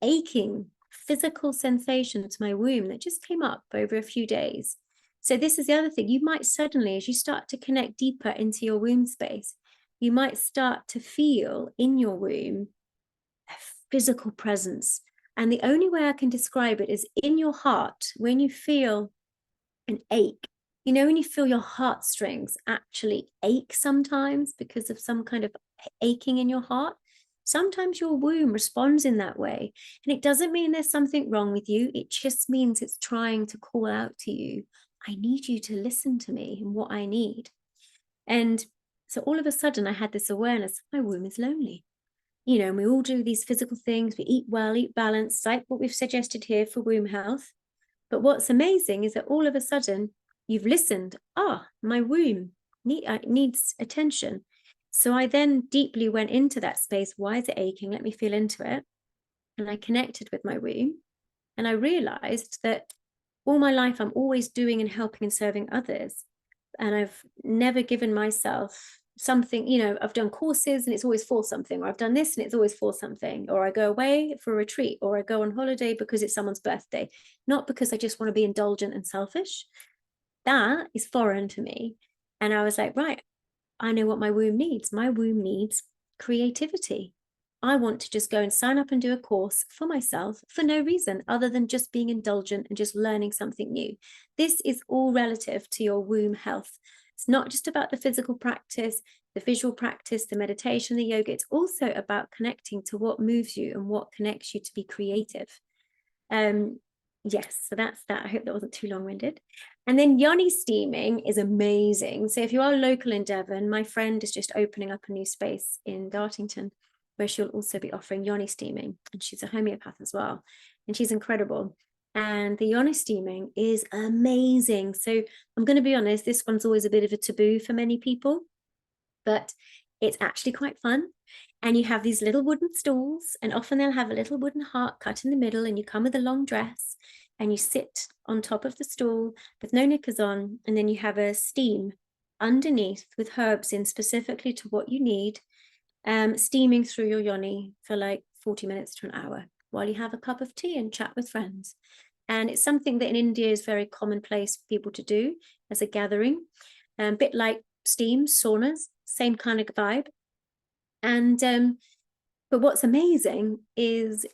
aching physical sensation to my womb that just came up over a few days. So this is the other thing. You might suddenly, as you start to connect deeper into your womb space, you might start to feel in your womb a physical presence. And the only way I can describe it is in your heart, when you feel an ache, when you feel your heartstrings actually ache sometimes because of some kind of aching in your heart, sometimes your womb responds in that way. And it doesn't mean there's something wrong with you. It just means it's trying to call out to you, I need you to listen to me and what I need. And so all of a sudden I had this awareness, my womb is lonely. And we all do these physical things. We eat well, eat balanced, like what we've suggested here for womb health. But what's amazing is that all of a sudden you've listened. My womb needs attention. So I then deeply went into that space. Why is it aching? Let me feel into it. And I connected with my womb. And I realized that all my life, I'm always doing and helping and serving others. And I've never given myself something, I've done courses and it's always for something, or I've done this and it's always for something, or I go away for a retreat, or I go on holiday because it's someone's birthday, not because I just want to be indulgent and selfish. That is foreign to me. And I was like, right, I know what my womb needs. My womb needs creativity. I want to just go and sign up and do a course for myself for no reason other than just being indulgent and just learning something new. This is all relative to your womb health. It's not just about the physical practice. the visual practice, the meditation, the yoga. It's also about connecting to what moves you and what connects you to be creative. Yes, so that's that. I hope that wasn't too long-winded. And then yoni steaming is amazing. So if you are local in Devon, my friend is just opening up a new space in Dartington where she'll also be offering yoni steaming, and she's a homeopath as well, and she's incredible. And the yoni steaming is amazing. So I'm going to be honest, this one's always a bit of a taboo for many people, but it's actually quite fun. And you have these little wooden stools, and often they'll have a little wooden heart cut in the middle, and you come with a long dress and you sit on top of the stool with no knickers on, and then you have a steam underneath with herbs in specifically to what you need, steaming through your yoni for like 40 minutes to an hour while you have a cup of tea and chat with friends. And it's something that in India is very commonplace for people to do as a gathering, a bit like steam saunas, same kind of vibe. And but what's amazing is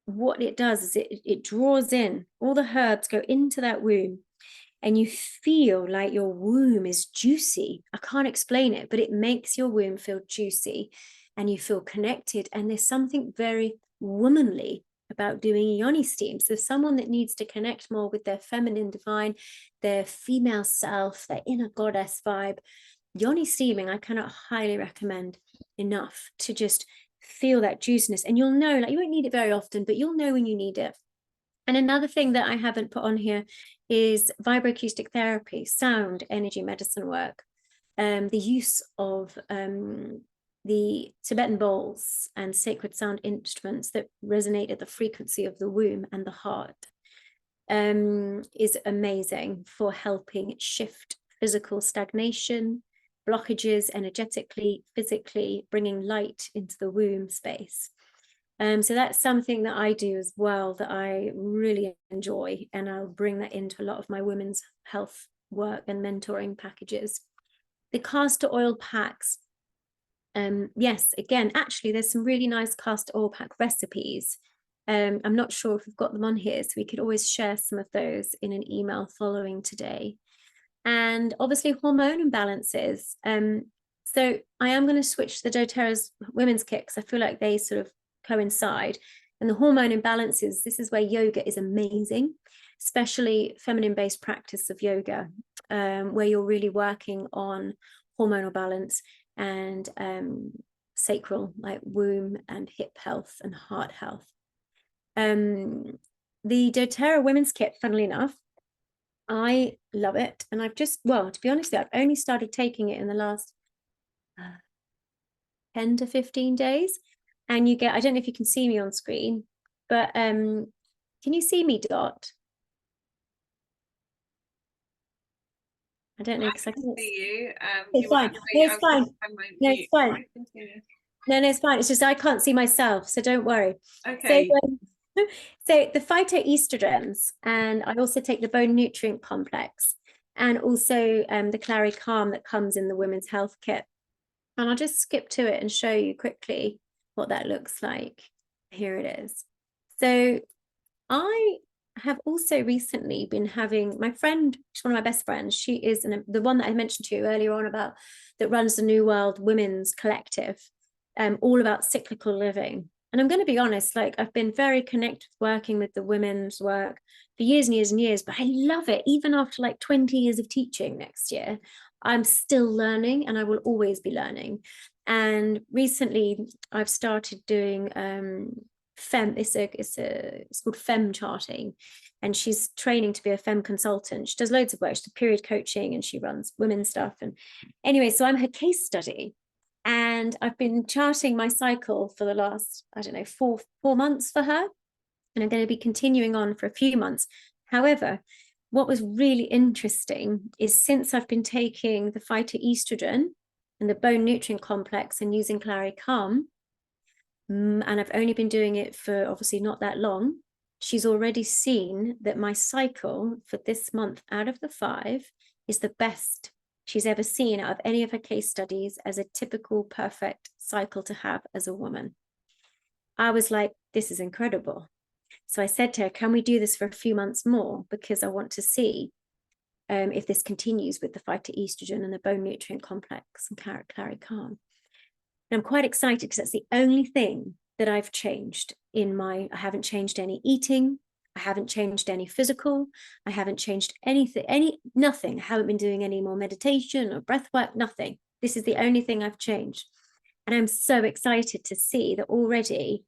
what it does is it draws in, all the herbs go into that womb, and you feel like your womb is juicy. I can't explain it, but it makes your womb feel juicy and you feel connected. And there's something very womanly about doing a yoni steam. So someone that needs to connect more with their feminine divine, their female self, their inner goddess vibe, yoni steaming, I cannot highly recommend enough to just feel that juiciness. And you'll know, like, you won't need it very often, but you'll know when you need it. And another thing that I haven't put on here is vibroacoustic therapy, sound, energy medicine work, the use of the Tibetan bowls and sacred sound instruments that resonate at the frequency of the womb and the heart, is amazing for helping shift physical stagnation, blockages energetically, physically, bringing light into the womb space. So that's something that I do as well that I really enjoy, and I'll bring that into a lot of my women's health work and mentoring packages. The castor oil packs, yes, again, actually there's some really nice castor oil pack recipes. I'm not sure if we've got them on here, so we could always share some of those in an email following today. And obviously hormone imbalances. So I am going to switch to the doTERRA's women's kit because I feel like they sort of coincide. And the hormone imbalances, this is where yoga is amazing, especially feminine-based practice of yoga, where you're really working on hormonal balance and sacral, like womb and hip health and heart health. The doTERRA women's kit, funnily enough, I love it. And I've just, well, to be honest, I've only started taking it in the last 10 to 15 days. And you get, I don't know if you can see me on screen, but can you see me, Dot? I don't know, because I can see you. It's fine. No, it's fine. No, it's fine. No, it's fine. It's just I can't see myself, so don't worry. Okay. So the phytoestrogens, and I also take the bone nutrient complex, and also the Clary Calm that comes in the women's health kit. And I'll just skip to it and show you quickly what that looks like. Here it is. So I have also recently been having my friend, she's one of my best friends. She is the one that I mentioned to you earlier on about that runs the New World Women's Collective, all about cyclical living. And I'm going to be honest, like I've been very connected working with the women's work for years and years and years, but I love it. Even after like 20 years of teaching next year, I'm still learning, and I will always be learning. And recently I've started doing fem, it's called fem charting, and she's training to be a fem consultant. She does loads of work, she does period coaching, and she runs women's stuff. And anyway, so I'm her case study, and I've been charting my cycle for the last, I don't know, four months for her, and I'm going to be continuing on for a few months. However, what was really interesting is since I've been taking the phytoestrogen and the bone nutrient complex and using Clary Calm, and I've only been doing it for obviously not that long, she's already seen that my cycle for this month out of the 5 is the best she's ever seen out of any of her case studies as a typical perfect cycle to have as a woman. I was like, this is incredible. So I said to her, can we do this for a few months more? Because I want to see if this continues with the phytoestrogen and the bone nutrient complex and Clarican. And I'm quite excited because that's the only thing that I've changed I haven't changed any eating. I haven't changed any physical. I haven't changed anything, nothing. I haven't been doing any more meditation or breath work, nothing. This is the only thing I've changed. And I'm so excited to see that already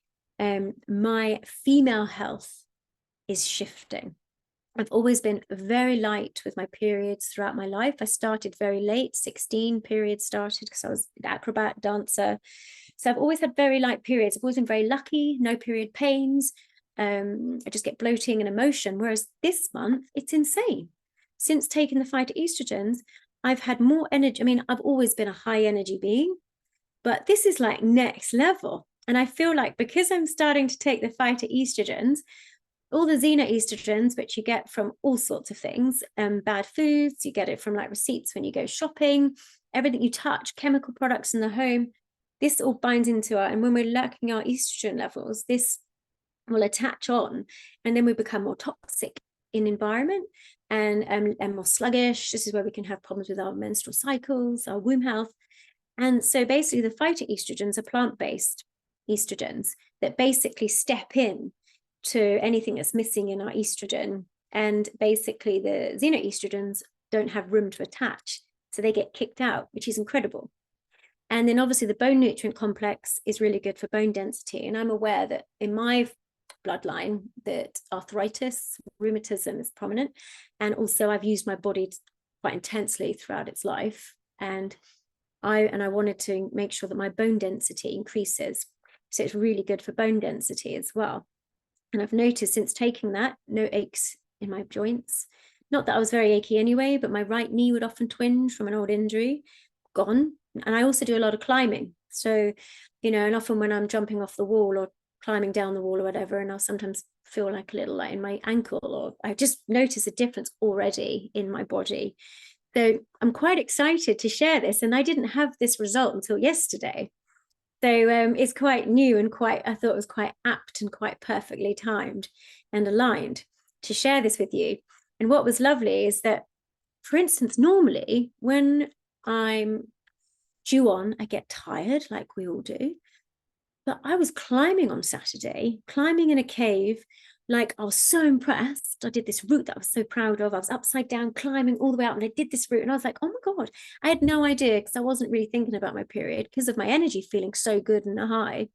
my female health is shifting. I've always been very light with my periods throughout my life. I started very late, 16 periods started because I was an acrobat dancer. So I've always had very light periods. I've always been very lucky, no period pains. I just get bloating and emotion. Whereas this month, it's insane. Since taking the phytoestrogens, I've had more energy. I mean, I've always been a high energy being, but this is like next level. And I feel like because I'm starting to take the phytoestrogens, all the xenoestrogens, which you get from all sorts of things, bad foods, you get it from like receipts when you go shopping, everything you touch, chemical products in the home, this all binds into and when we're lacking our estrogen levels, this will attach on, and then we become more toxic in environment and more sluggish. This is where we can have problems with our menstrual cycles, our womb health. And so basically the phytoestrogens are plant-based estrogens that basically step in to anything that's missing in our estrogen. And basically the xenoestrogens don't have room to attach. So they get kicked out, which is incredible. And then obviously the bone nutrient complex is really good for bone density. And I'm aware that in my bloodline that arthritis, rheumatism is prominent. And also I've used my body quite intensely throughout its life. And I wanted to make sure that my bone density increases. So it's really good for bone density as well. And I've noticed since taking that, no aches in my joints. Not that I was very achy anyway, but my right knee would often twinge from an old injury, gone. And I also do a lot of climbing. So, you know, and often when I'm jumping off the wall or climbing down the wall or whatever, and I'll sometimes feel like a little like in my ankle, or I just notice a difference already in my body. So I'm quite excited to share this. And I didn't have this result until yesterday. So it's quite new and I thought it was quite apt and quite perfectly timed and aligned to share this with you. And what was lovely is that, for instance, normally when I'm due on, I get tired like we all do. But I was climbing on Saturday, climbing in a cave. Like I was so impressed. I did this route that I was so proud of. I was upside down climbing all the way out and I did this route and I was like, oh my God, I had no idea because I wasn't really thinking about my period because of my energy feeling so good and high.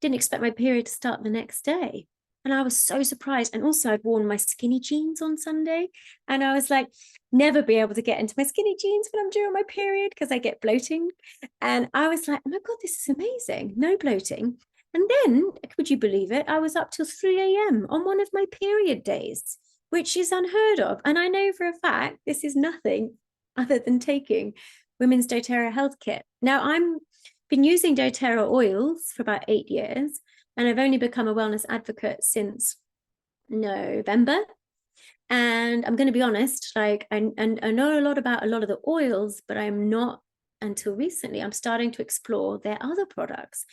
Didn't expect my period to start the next day. And I was so surprised. And also I'd worn my skinny jeans on Sunday. And I was like, never be able to get into my skinny jeans when I'm during my period because I get bloating. And I was like, oh my God, this is amazing. No bloating. And then, would you believe it? I was up till 3 a.m. on one of my period days, which is unheard of. And I know for a fact, this is nothing other than taking Women's doTERRA Health Kit. Now I've been using doTERRA oils for about 8 years. And I've only become a wellness advocate since November. And I'm going to be honest, like, I know a lot about a lot of the oils, but I'm not until recently. I'm starting to explore their other products.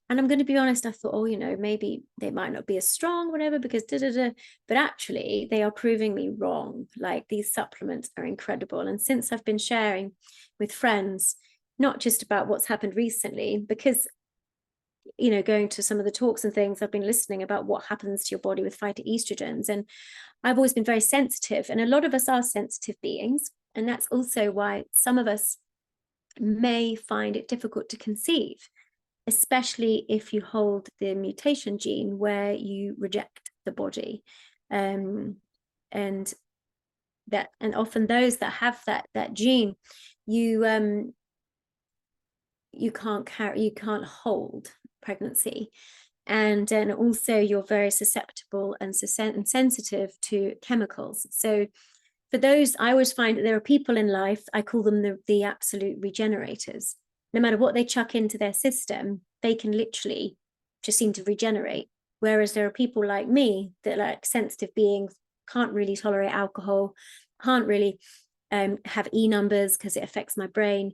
And I'm going to be honest, I thought, oh, you know, maybe they might not be as strong, whatever, because but actually they are proving me wrong. Like these supplements are incredible. And since I've been sharing with friends, not just about what's happened recently, because you know, going to some of the talks and things, I've been listening about what happens to your body with phytoestrogens. And I've always been very sensitive. And a lot of us are sensitive beings. And that's also why some of us may find it difficult to conceive, especially if you hold the mutation gene where you reject the body. And often those that have that gene, you can't hold pregnancy, and also you're very susceptible and sensitive to chemicals. So for those, I always find that there are people in life, I call them the absolute regenerators. No matter what they chuck into their system, they can literally just seem to regenerate. Whereas there are people like me that, like sensitive beings, can't really tolerate alcohol, can't really have E numbers because it affects my brain.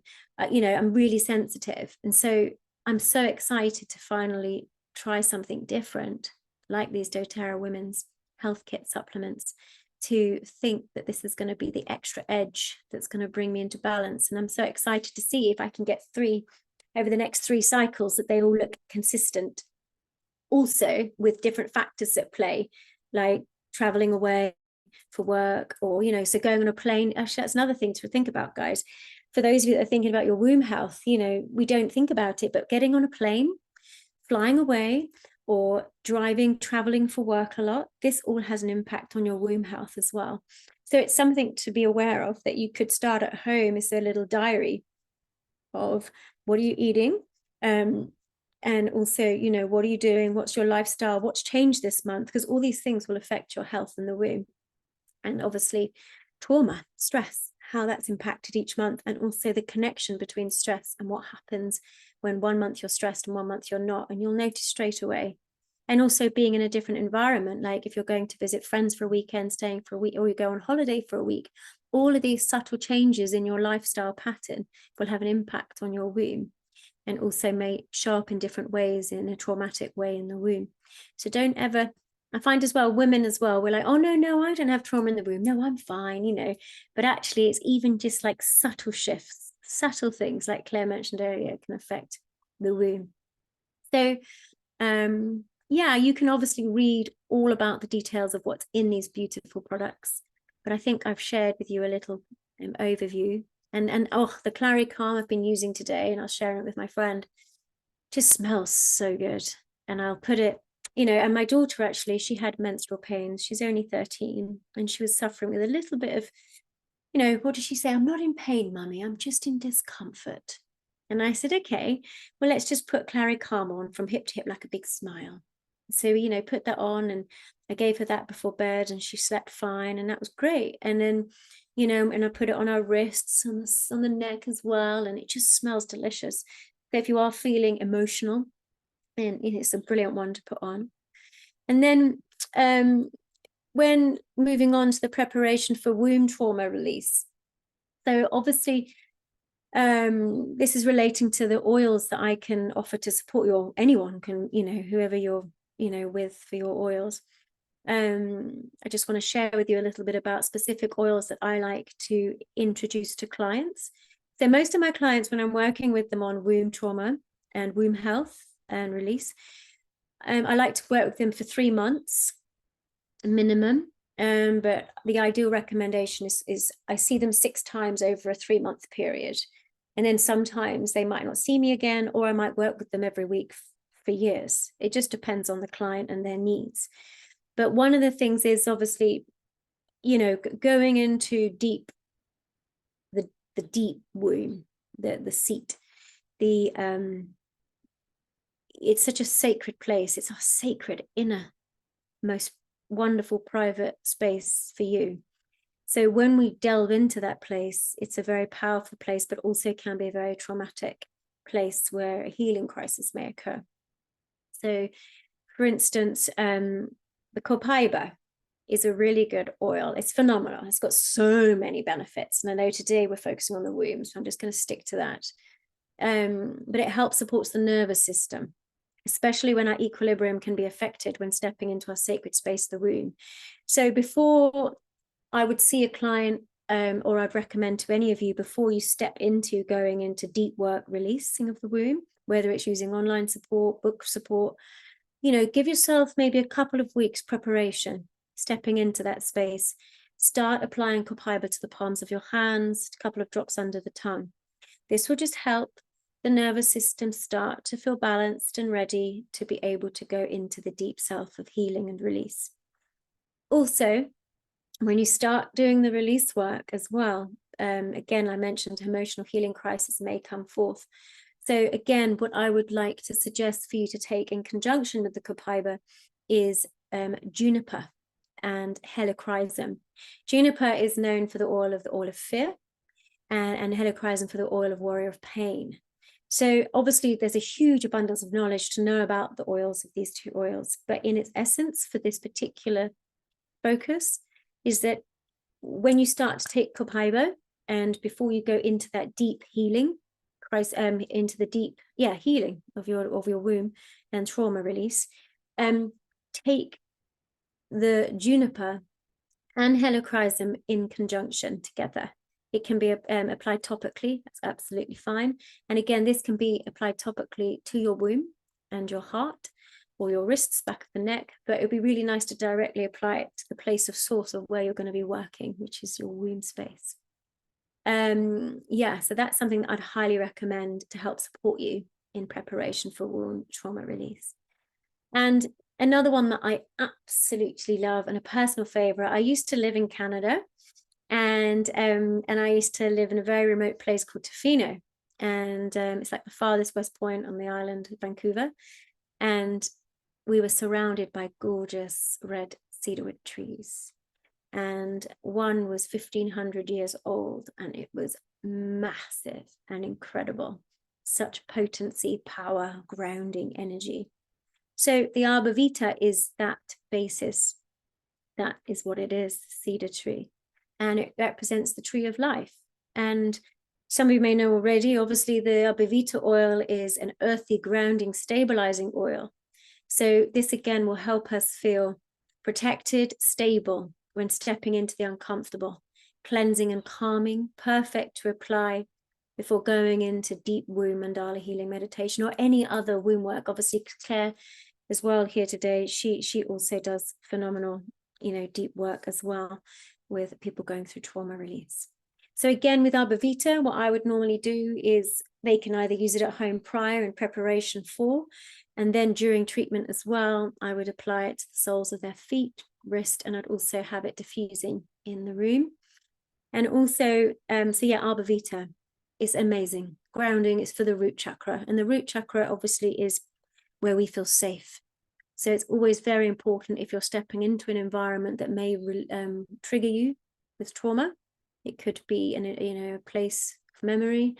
You know, I'm really sensitive. And so I'm so excited to finally try something different, like these doTERRA Women's Health Kit supplements, to think that this is going to be the extra edge that's going to bring me into balance. And I'm so excited to see if I can get 3 over the next 3 cycles, that they all look consistent. Also with different factors at play, like traveling away for work, or, you know, so going on a plane. Actually, that's another thing to think about, guys. For those of you that are thinking about your womb health, you know, we don't think about it, but getting on a plane, flying away, or driving, traveling for work a lot, this all has an impact on your womb health as well. So it's something to be aware of, that you could start at home as a little diary of what are you eating, and also, you know, what are you doing, what's your lifestyle, what's changed this month, because all these things will affect your health in the womb. And obviously trauma, stress, how that's impacted each month, and also the connection between stress and what happens when 1 month you're stressed and 1 month you're not, and you'll notice straight away. And also being in a different environment, like if you're going to visit friends for a weekend, staying for a week, or you go on holiday for a week, all of these subtle changes in your lifestyle pattern will have an impact on your womb, and also may show up in different ways, in a traumatic way in the womb. So don't ever, I find as well, women as well, we're like, oh no, I don't have trauma in the womb, no, I'm fine, you know. But actually it's even just like subtle shifts, subtle things, like Claire mentioned earlier, can affect the womb. So yeah, you can obviously read all about the details of what's in these beautiful products, but I think I've shared with you a little overview. And oh, the Clary Calm I've been using today, and I'll share it with my friend, just smells so good. And I'll put it, you know, and my daughter, actually, she had menstrual pains. She's only 13, and she was suffering with a little bit of, you know, what did she say? I'm not in pain, mummy, I'm just in discomfort. And I said, okay, well, let's just put Clary Calm on from hip to hip, like a big smile. So, you know, put that on, and I gave her that before bed, and she slept fine, and that was great. And then, you know, and I put it on her wrists, on the neck as well, and it just smells delicious. So if you are feeling emotional, then it's a brilliant one to put on. And then when moving on to the preparation for womb trauma release, so obviously this is relating to the oils that I can offer to support anyone can, you know, whoever you're, you know, with for your oils. I just want to share with you a little bit about specific oils that I like to introduce to clients. So most of my clients, when I'm working with them on womb trauma and womb health and release, I like to work with them for 3 months minimum. But the ideal recommendation is I see them 6 times over a 3-month period. And then sometimes they might not see me again, or I might work with them every week for years. It just depends on the client and their needs. But one of the things is obviously, you know, going into the deep womb, the seat, it's such a sacred place. It's our sacred inner, most wonderful private space for you. So when we delve into that place, it's a very powerful place, but also can be a very traumatic place where a healing crisis may occur. So for instance, the copaiba is a really good oil. It's phenomenal. It's got so many benefits. And I know today we're focusing on the womb, so I'm just going to stick to that. But it helps support the nervous system, especially when our equilibrium can be affected when stepping into our sacred space, the womb. So before I would see a client, or I'd recommend to any of you, before you step into going into deep work releasing of the womb, whether it's using online support, book support, you know, give yourself maybe a couple of weeks preparation, stepping into that space. Start applying copaiba to the palms of your hands, a couple of drops under the tongue. This will just help the nervous system start to feel balanced and ready to be able to go into the deep self of healing and release. Also, when you start doing the release work as well, again, I mentioned emotional healing crisis may come forth. So again, what I would like to suggest for you to take in conjunction with the copaiba is juniper and helichrysum. Juniper is known for the oil of fear, and helichrysum for the oil of warrior of pain. So obviously there's a huge abundance of knowledge to know about the oils of these 2 oils, but in its essence for this particular focus is that when you start to take copaiba, and before you go into that deep healing, into the deep healing of your womb and trauma release, take the juniper and helichrysum in conjunction together. It can be applied topically, that's absolutely fine. And again, this can be applied topically to your womb and your heart, or your wrists, back of the neck, but it would be really nice to directly apply it to the place of source of where you're going to be working, which is your womb space. Yeah, so that's something that I'd highly recommend to help support you in preparation for wound trauma release. And another one that I absolutely love and a personal favorite, I used to live in Canada, and I used to live in a very remote place called Tofino, and it's like the farthest west point on the island of Vancouver, and we were surrounded by gorgeous red cedarwood trees, and one was 1,500 years old, and it was massive and incredible. Such potency, power, grounding energy. So the Arbor Vitae is that basis. That is what it is, cedar tree. And it represents the tree of life. And some of you may know already, obviously the Arbor Vitae oil is an earthy, grounding, stabilizing oil. So this again will help us feel protected, stable when stepping into the uncomfortable, cleansing and calming, perfect to apply before going into deep womb mandala healing meditation or any other womb work. Obviously, Claire as well here today, she also does phenomenal, deep work as well with people going through trauma release. So again, with Arbor Vitae, what I would normally do is they can either use it at home prior in preparation for, and then during treatment as well, I would apply it to the soles of their feet, wrist, and I'd also have it diffusing in the room. And also, so yeah, Arbor Vitae is amazing. Grounding is for the root chakra, and the root chakra obviously is where we feel safe. So it's always very important if you're stepping into an environment that may trigger you with trauma. It could be in a place of memory,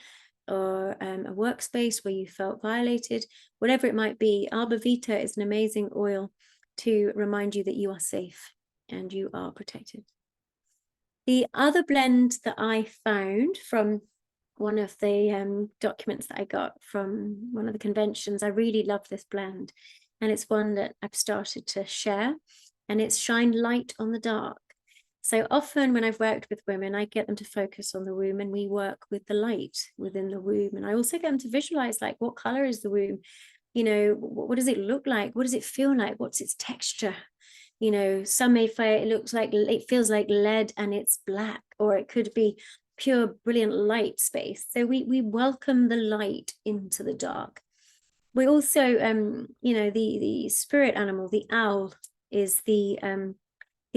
or a workspace where you felt violated, whatever it might be. Arbor Vitae is an amazing oil to remind you that you are safe and you are protected. The other blend that I found from one of the documents that I got from one of the conventions, I really love this blend, and it's one that I've started to share, and it's Shine Light on the Dark. So often when I've worked with women, I get them to focus on the womb, and we work with the light within the womb. And I also get them to visualize, like, what color is the womb? What does it look like? What does it feel like? What's its texture? Some may say it feels like lead and it's black, or it could be pure, brilliant light space. So we welcome the light into the dark. We also, the spirit animal, the owl, is the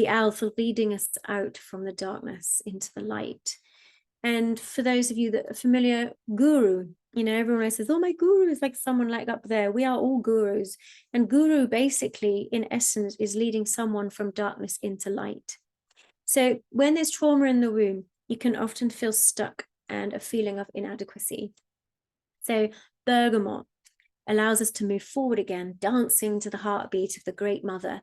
owl for leading us out from the darkness into the light. And for those of you that are familiar, guru, everyone says, oh, my guru is like someone like up there. We are all gurus. And guru basically, in essence, is leading someone from darkness into light. So when there's trauma in the womb, you can often feel stuck and a feeling of inadequacy. So bergamot allows us to move forward again, dancing to the heartbeat of the Great Mother.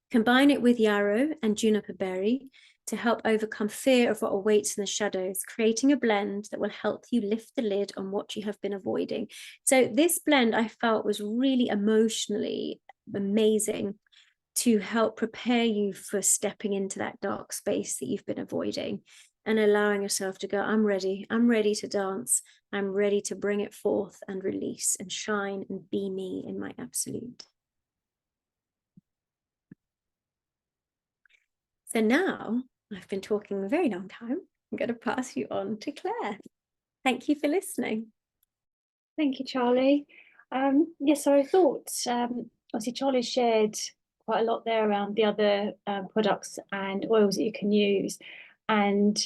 Combine it with yarrow and juniper berry to help overcome fear of what awaits in the shadows, creating a blend that will help you lift the lid on what you have been avoiding. So this blend I felt was really emotionally amazing to help prepare you for stepping into that dark space that you've been avoiding, and allowing yourself to go, I'm ready to dance, I'm ready to bring it forth and release and shine and be me in my absolute. So now I've been talking a very long time. I'm going to pass you on to Claire. Thank you for listening. Thank you, Charlie. Yes, so I thought, obviously Charlie shared quite a lot there around the other products and oils that you can use. And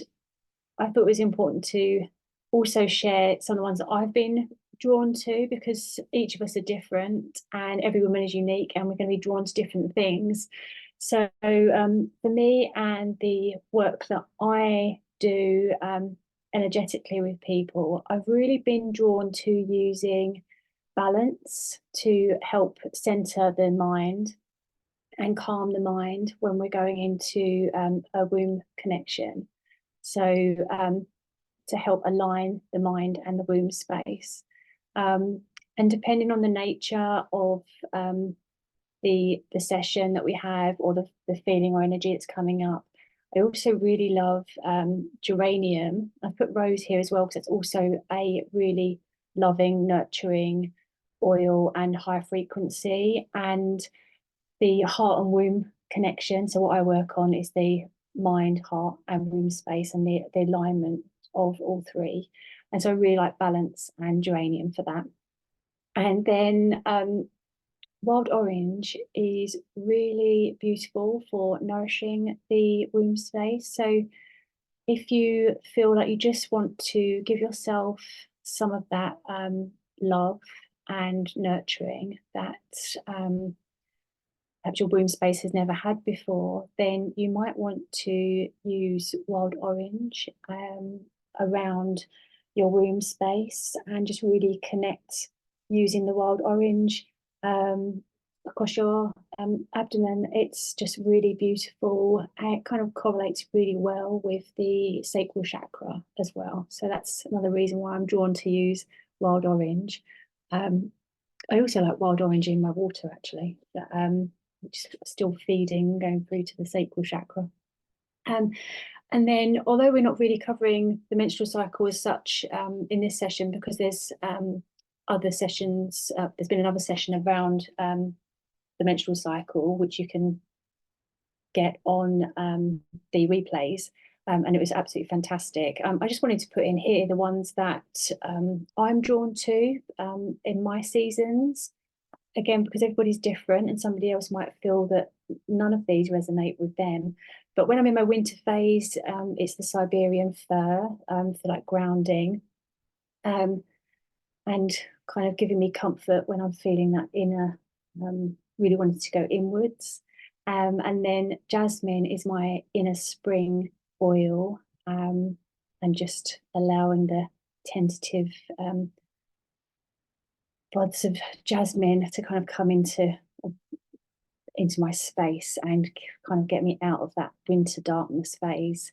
I thought it was important to also share some of the ones that I've been drawn to, because each of us are different and every woman is unique, and we're going to be drawn to different things. So for me and the work that I do energetically with people, I've really been drawn to using balance to help center the mind and calm the mind when we're going into a womb connection. So to help align the mind and the womb space. And depending on the nature of the session that we have, or the feeling or energy that's coming up, I also really love geranium. I've put rose here as well because it's also a really loving, nurturing oil and high frequency. And the heart and womb connection. So what I work on is the mind, heart, and womb space, and the alignment of all three. And so I really like balance and geranium for that. And then wild orange is really beautiful for nourishing the womb space. So if you feel like you just want to give yourself some of that love and nurturing that perhaps your womb space has never had before, then you might want to use wild orange around your womb space and just really connect using the wild orange across your abdomen. It's just really beautiful, and it kind of correlates really well with the sacral chakra as well. So that's another reason why I'm drawn to use wild orange. I also like wild orange in my water, actually. Which is still feeding, going through to the sacral chakra. And then, although we're not really covering the menstrual cycle as such in this session, because there's other sessions, there's been another session around the menstrual cycle, which you can get on the replays. And it was absolutely fantastic. I just wanted to put in here the ones that I'm drawn to in my seasons. Again, because everybody's different and somebody else might feel that none of these resonate with them. But when I'm in my winter phase, it's the Siberian fir for like grounding and kind of giving me comfort when I'm feeling that inner, really wanted to go inwards. And then jasmine is my inner spring oil, and just allowing the tentative buds of jasmine to kind of come into my space and kind of get me out of that winter darkness phase.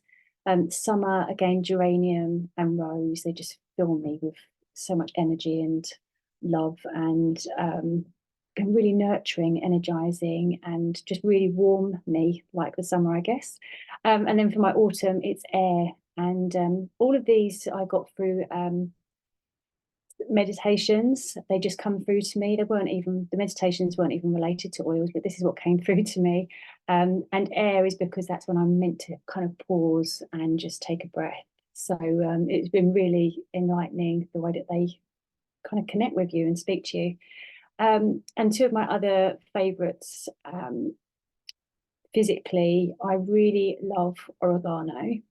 Summer, again, geranium and rose, they just fill me with so much energy and love, and really nurturing, energizing, and just really warm me like the summer, I guess. And then for my autumn, it's air. And all of these I got through meditations. They just come through to me. The meditations weren't even related to oils, but this is what came through to me. And air is because that's when I'm meant to kind of pause and just take a breath. So it's been really enlightening the way that they kind of connect with you and speak to you. And two of my other favorites, physically, I really love oregano.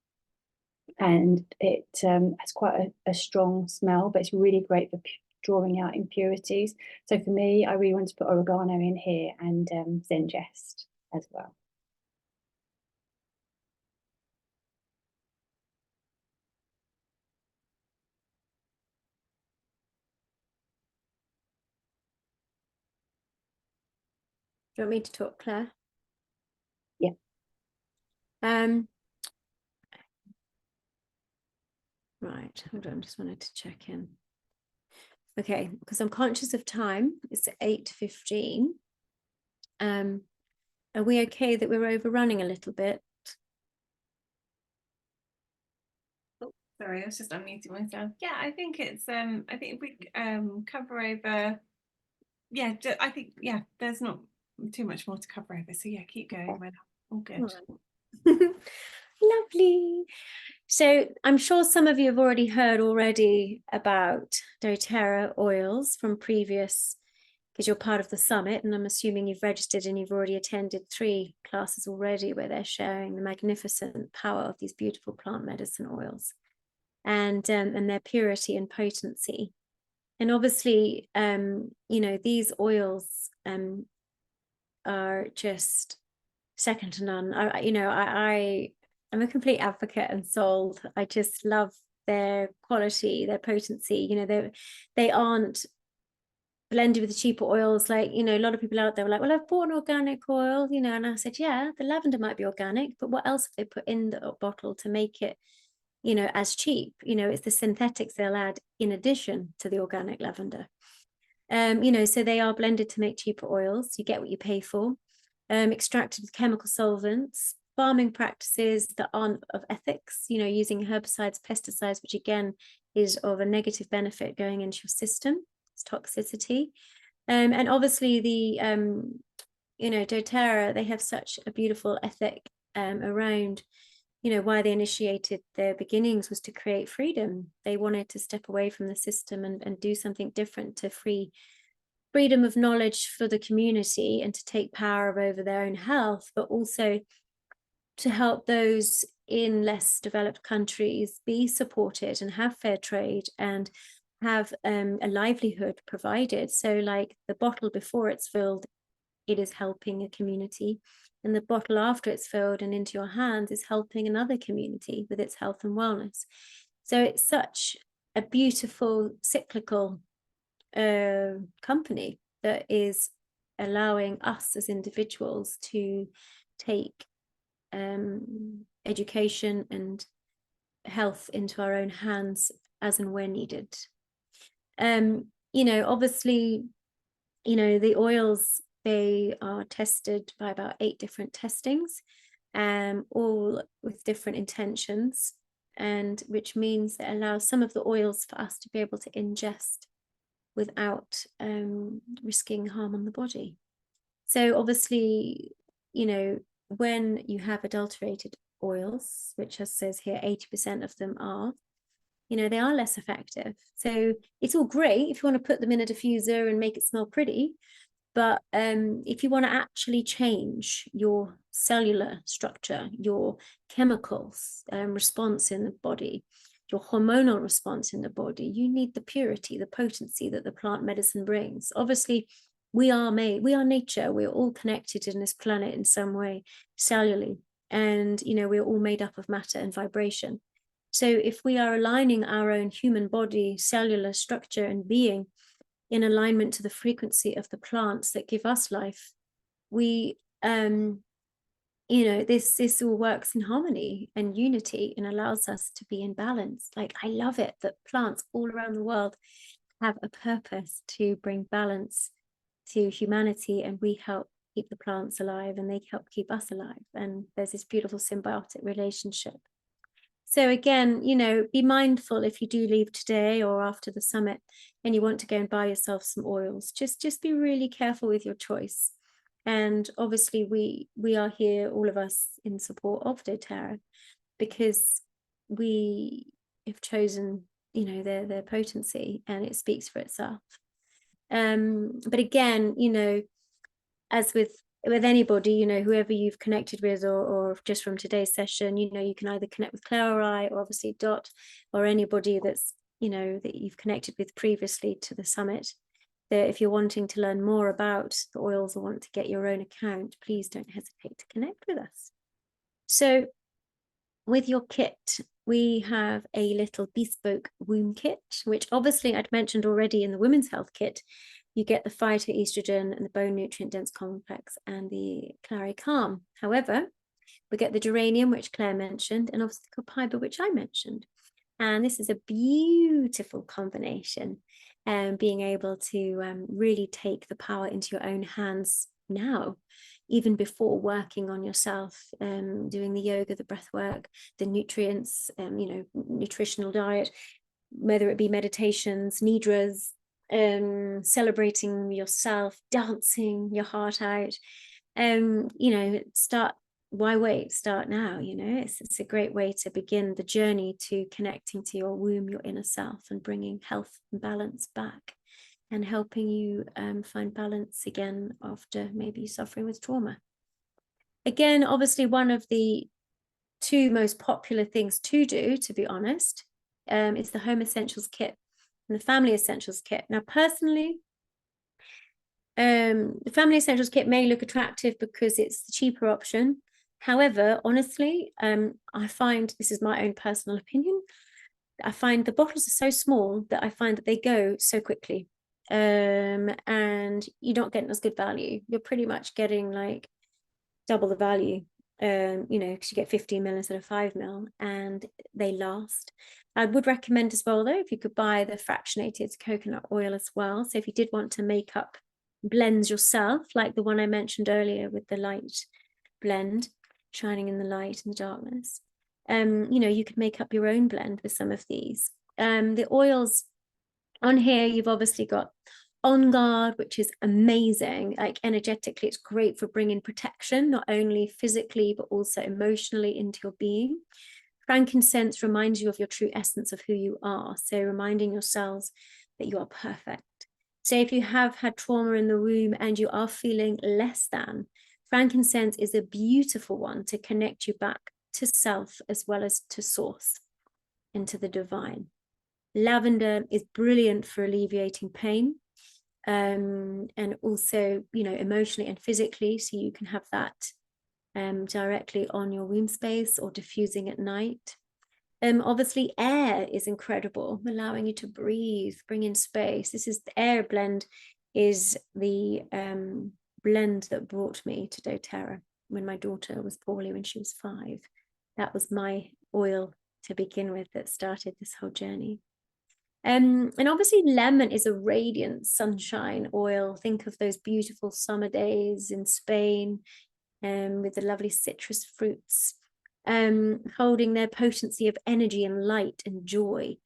And it has quite a strong smell, but it's really great for drawing out impurities. So for me, I really want to put oregano in here, and Zengest as well. Do you want me to talk, Claire? Yeah. Right, hold on, just wanted to check in. Okay, because I'm conscious of time. It's 8:15. Are we okay that we're overrunning a little bit? Sorry, I was just unmuting myself. Yeah, I think it's I think if we cover over, yeah, I think, yeah, there's not too much more to cover over. So yeah, keep going, my love. All good. Lovely. So I'm sure some of you have already heard about doTERRA oils from previous, because you're part of the summit, and I'm assuming you've registered and you've already attended 3 classes already where they're sharing the magnificent power of these beautiful plant medicine oils and their purity and potency. And obviously, you know, these oils are just second to none. I'm a complete advocate and sold. I just love their quality, their potency. You know, they aren't blended with the cheaper oils. Like, you know, a lot of people out there were like, well, I've bought an organic oil, you know, and I said, yeah, the lavender might be organic, but what else have they put in the bottle to make it, you know, as cheap? You know, it's the synthetics they'll add in addition to the organic lavender. You know, so they are blended to make cheaper oils. You get what you pay for. Extracted with chemical solvents, farming practices that aren't of ethics, you know, using herbicides, pesticides, which again is of a negative benefit going into your system, it's toxicity. And obviously the, you know, doTERRA, they have such a beautiful ethic around, you know, why they initiated their beginnings was to create freedom. They wanted to step away from the system and do something different to freedom of knowledge for the community and to take power over their own health, but also to help those in less developed countries be supported and have fair trade and have a livelihood provided. So like the bottle before it's filled, it is helping a community, and the bottle after it's filled and into your hands is helping another community with its health and wellness. So it's such a beautiful cyclical company that is allowing us as individuals to take education and health into our own hands as and when needed. You know, obviously, you know, the oils, they are tested by about 8 different testings, all with different intentions, and which means it allows some of the oils for us to be able to ingest without risking harm on the body. So obviously, you know, when you have adulterated oils, which as says here, 80% of them are, you know, they are less effective. So it's all great if you want to put them in a diffuser and make it smell pretty. But if you want to actually change your cellular structure, your chemicals response in the body, your hormonal response in the body, you need the purity, the potency that the plant medicine brings. Obviously, we are nature. We're all connected in this planet in some way, cellularly. And, you know, we're all made up of matter and vibration. So if we are aligning our own human body, cellular structure and being in alignment to the frequency of the plants that give us life, we, you know, this all works in harmony and unity and allows us to be in balance. Like, I love it that plants all around the world have a purpose to bring balance to humanity, and we help keep the plants alive and they help keep us alive. And there's this beautiful symbiotic relationship. So again, you know, be mindful if you do leave today or after the summit and you want to go and buy yourself some oils, just be really careful with your choice. And obviously we are here, all of us, in support of doTERRA, because we have chosen, you know, their potency, and it speaks for itself. But again, you know, as with anybody, you know, whoever you've connected with, or just from today's session, you know, you can either connect with Claire or I, or obviously Dot, or anybody that's, you know, that you've connected with previously to the summit. That if you're wanting to learn more about the oils or want to get your own account, please don't hesitate to connect with us. So with your kit, we have a little bespoke womb kit, which obviously I'd mentioned already in the women's health kit. You get the phytoestrogen and the bone nutrient dense complex and the Clary Calm. However, we get the geranium, which Claire mentioned, and obviously the copaiba, which I mentioned. And this is a beautiful combination, being able to really take the power into your own hands now, even before working on yourself, doing the yoga, the breath work, the nutrients, you know, nutritional diet, whether it be meditations, nidras, celebrating yourself, dancing your heart out, you know, why wait, start now. You know, it's a great way to begin the journey to connecting to your womb, your inner self, and bringing health and balance back, and helping you find balance again after maybe suffering with trauma. Again, obviously one of the 2 most popular things to do, to be honest, is the Home Essentials Kit and the Family Essentials Kit. Now, personally, the Family Essentials Kit may look attractive because it's the cheaper option. However, honestly, I find, this is my own personal opinion, I find the bottles are so small that I find that they go so quickly, and you're not getting as good value. You're pretty much getting like double the value, you know, because you get 15 ml instead of 5 ml, and they last. I would recommend as well, though, if you could buy the fractionated coconut oil as well. So if you did want to make up blends yourself, like the one I mentioned earlier with the light blend, shining in the light and the darkness. You know, you could make up your own blend with some of these. The oils on here, you've obviously got On Guard, which is amazing. Like energetically, it's great for bringing protection, not only physically, but also emotionally into your being. Frankincense reminds you of your true essence of who you are. So reminding yourselves that you are perfect. So if you have had trauma in the womb and you are feeling less than, frankincense is a beautiful one to connect you back to self as well as to source, into the divine. Lavender is brilliant for alleviating pain, and also, you know, emotionally and physically. So you can have that directly on your womb space or diffusing at night. Obviously, air is incredible, allowing you to breathe, bring in space. This is the air blend, is the blend that brought me to doTERRA when my daughter was poorly when she was 5. That was my oil to begin with that started this whole journey. And obviously lemon is a radiant sunshine oil. Think of those beautiful summer days in Spain, with the lovely citrus fruits, holding their potency of energy and light and joy.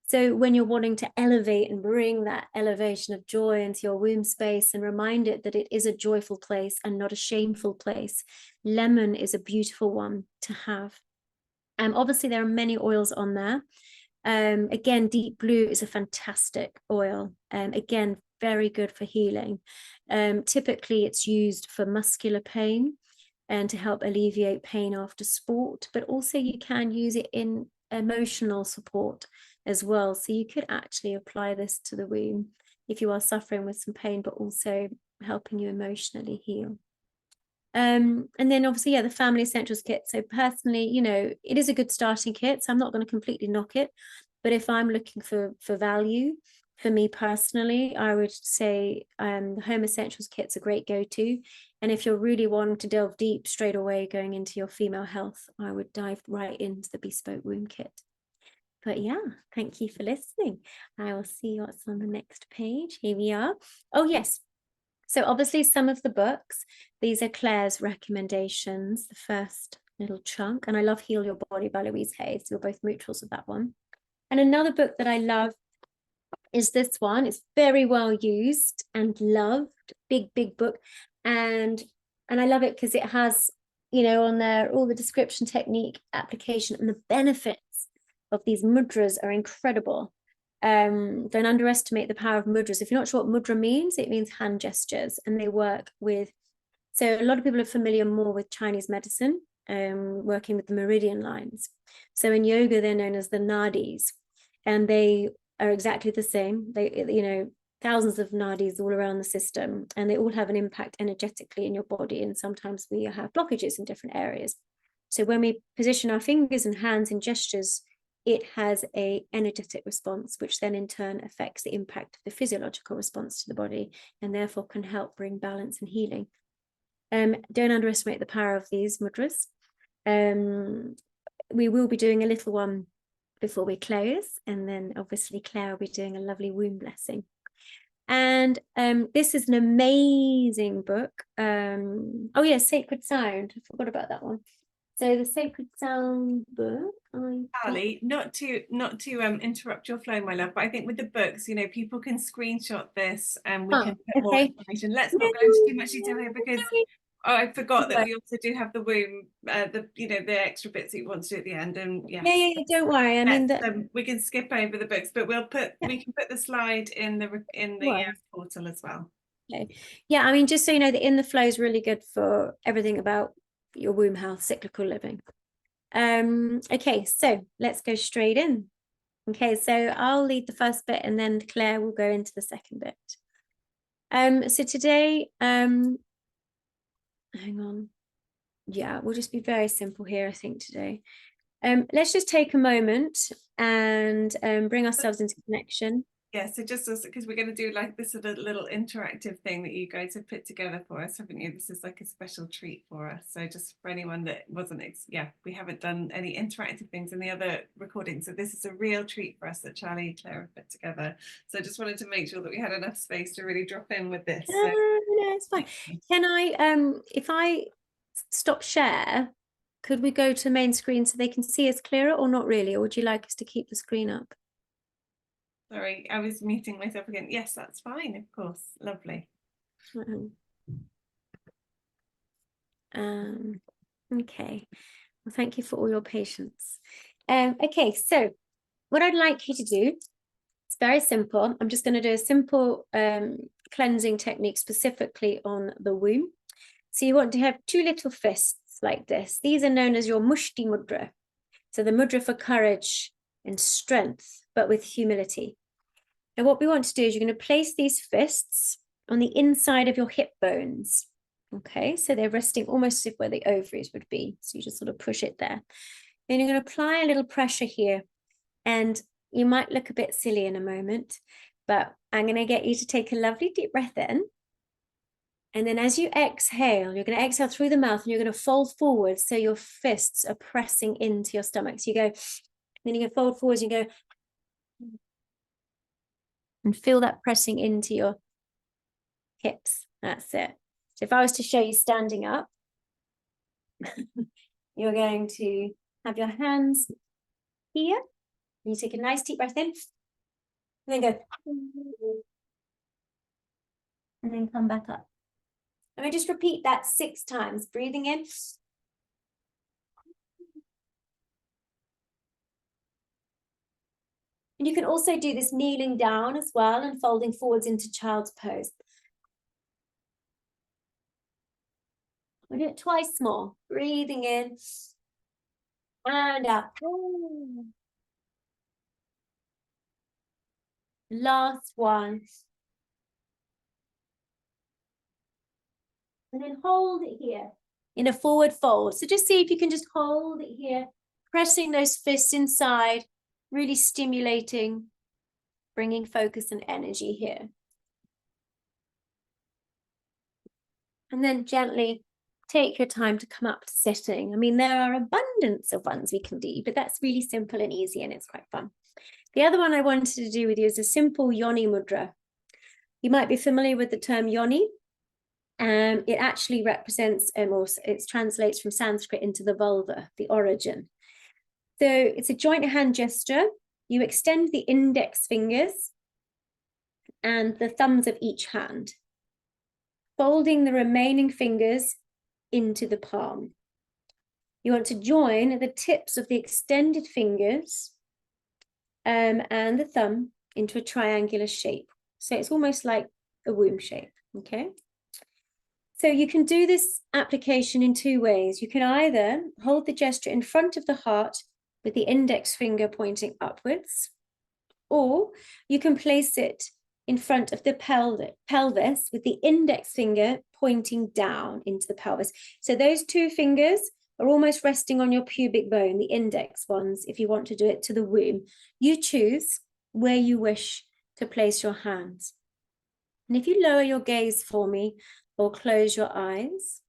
So when you're wanting to elevate and bring that elevation of joy into your womb space and remind it that it is a joyful place and not a shameful place, lemon is a beautiful one to have. Obviously there are many oils on there. Again, deep blue is a fantastic oil. Again, very good for healing. Typically it's used for muscular pain and to help alleviate pain after sport, but also you can use it in emotional support as well. So you could actually apply this to the womb if you are suffering with some pain, but also helping you emotionally heal. And then obviously, yeah, the Family Essentials kit. So personally, you know, it is a good starting kit, so I'm not going to completely knock it. But if I'm looking for value, for me personally, I would say the Home Essentials kit's a great go-to. And if you're really wanting to delve deep straight away, going into your female health, I would dive right into the Bespoke Womb Kit. But yeah, thank you for listening. I will see what's on the next page. Here we are. Oh, yes. So obviously some of the books, these are Claire's recommendations, the first little chunk. And I love Heal Your Body by Louise Hay. So we're both mutuals of that one. And another book that I love is this one. It's very well used and loved, big book. And I love it because it has, you know, on there, all the description, technique, application, and the benefits of these mudras are incredible. Don't underestimate the power of mudras. If you're not sure what mudra means, it means hand gestures, and they work with, so a lot of people are familiar more with Chinese medicine, working with the meridian lines. So in yoga, they're known as the nadis, and they are exactly the same. They, you know, thousands of nadis all around the system, and they all have an impact energetically in your body. And sometimes we have blockages in different areas. So when we position our fingers and hands in gestures, it has an energetic response, which then in turn affects the impact of the physiological response to the body, and therefore can help bring balance and healing. Don't underestimate the power of these mudras. We will be doing a little one before we close, and then obviously Claire will be doing a lovely womb blessing. And this is an amazing book. Oh yeah, Sacred Sound. I forgot about that one. So the Sacred Sound book. Charlie, not to interrupt your flow, my love, but I think with the books, you know, people can screenshot this and we can put more information. Let's not go into too much detail here because I forgot that we also do have the womb, the extra bits that you want to do at the end, and yeah, don't worry. I mean that we can skip over the books, but we can put the slide in the portal as well. Okay. Yeah, I mean, just so you know, the In the Flow is really good for everything about your womb health, cyclical living. Okay, so let's go straight in. Okay, so I'll lead the first bit and then Claire will go into the second bit. So today, hang on. Yeah, we'll just be very simple here, I think, today. Let's just take a moment and bring ourselves into connection. Yeah, so just because we're going to do like this sort of little interactive thing that you guys have put together for us, haven't you? This is like a special treat for us. So just for anyone that wasn't, we haven't done any interactive things in the other recordings. So this is a real treat for us that Charlie and Claire have put together. So I just wanted to make sure that we had enough space to really drop in with this. So. No, it's fine. Can I, if I stop share, Could we go to main screen so they can see us clearer, or not really? Or would you like us to keep the screen up? Sorry, I was muting myself again. Yes, that's fine, of course. Lovely. Okay. Well, thank you for all your patience. Okay, so what I'd like you to do, it's very simple. I'm just going to do a simple cleansing technique specifically on the womb. So you want to have two little fists like this. These are known as your Mushti Mudra. So the mudra for courage and strength, but with humility. And what we want to do is you're going to place these fists on the inside of your hip bones. Okay, so they're resting almost as if where the ovaries would be. So you just sort of push it there. Then you're going to apply a little pressure here. And you might look a bit silly in a moment, but I'm going to get you to take a lovely deep breath in. And then as you exhale, you're going to exhale through the mouth and you're going to fold forward so your fists are pressing into your stomach. So you go, then you can fold forwards, you go, and feel that pressing into your hips. That's it. So if I was to show you standing up, you're going to have your hands here. You take a nice deep breath in, and then go, and then come back up. And we just repeat that 6 times, breathing in. And you can also do this kneeling down as well and folding forwards into child's pose. We'll do it twice more. Breathing in and out. Last one. And then hold it here in a forward fold. So just see if you can just hold it here, pressing those fists inside, really stimulating, bringing focus and energy here. And then gently take your time to come up to sitting. I mean, there are abundance of ones we can do, but that's really simple and easy and it's quite fun. The other one I wanted to do with you is a simple Yoni Mudra. You might be familiar with the term Yoni. It actually represents, or it translates from Sanskrit into the vulva, the origin. So it's a joint hand gesture. You extend the index fingers and the thumbs of each hand, folding the remaining fingers into the palm. You want to join the tips of the extended fingers and the thumb into a triangular shape. So it's almost like a womb shape, okay? So you can do this application in 2 ways. You can either hold the gesture in front of the heart with the index finger pointing upwards, or you can place it in front of the pelvis with the index finger pointing down into the pelvis. So those 2 fingers are almost resting on your pubic bone, the index ones, if you want to do it to the womb. You choose where you wish to place your hands. And if you lower your gaze for me, or close your eyes,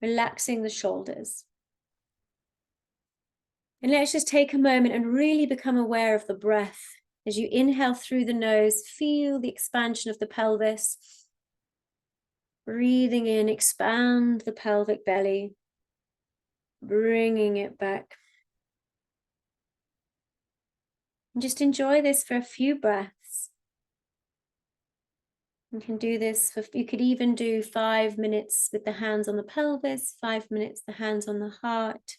relaxing the shoulders. And let's just take a moment and really become aware of the breath. As you inhale through the nose, feel the expansion of the pelvis. Breathing in, expand the pelvic belly, bringing it back. And just enjoy this for a few breaths. You can do this you could even do 5 minutes with the hands on the pelvis, 5 minutes the hands on the heart.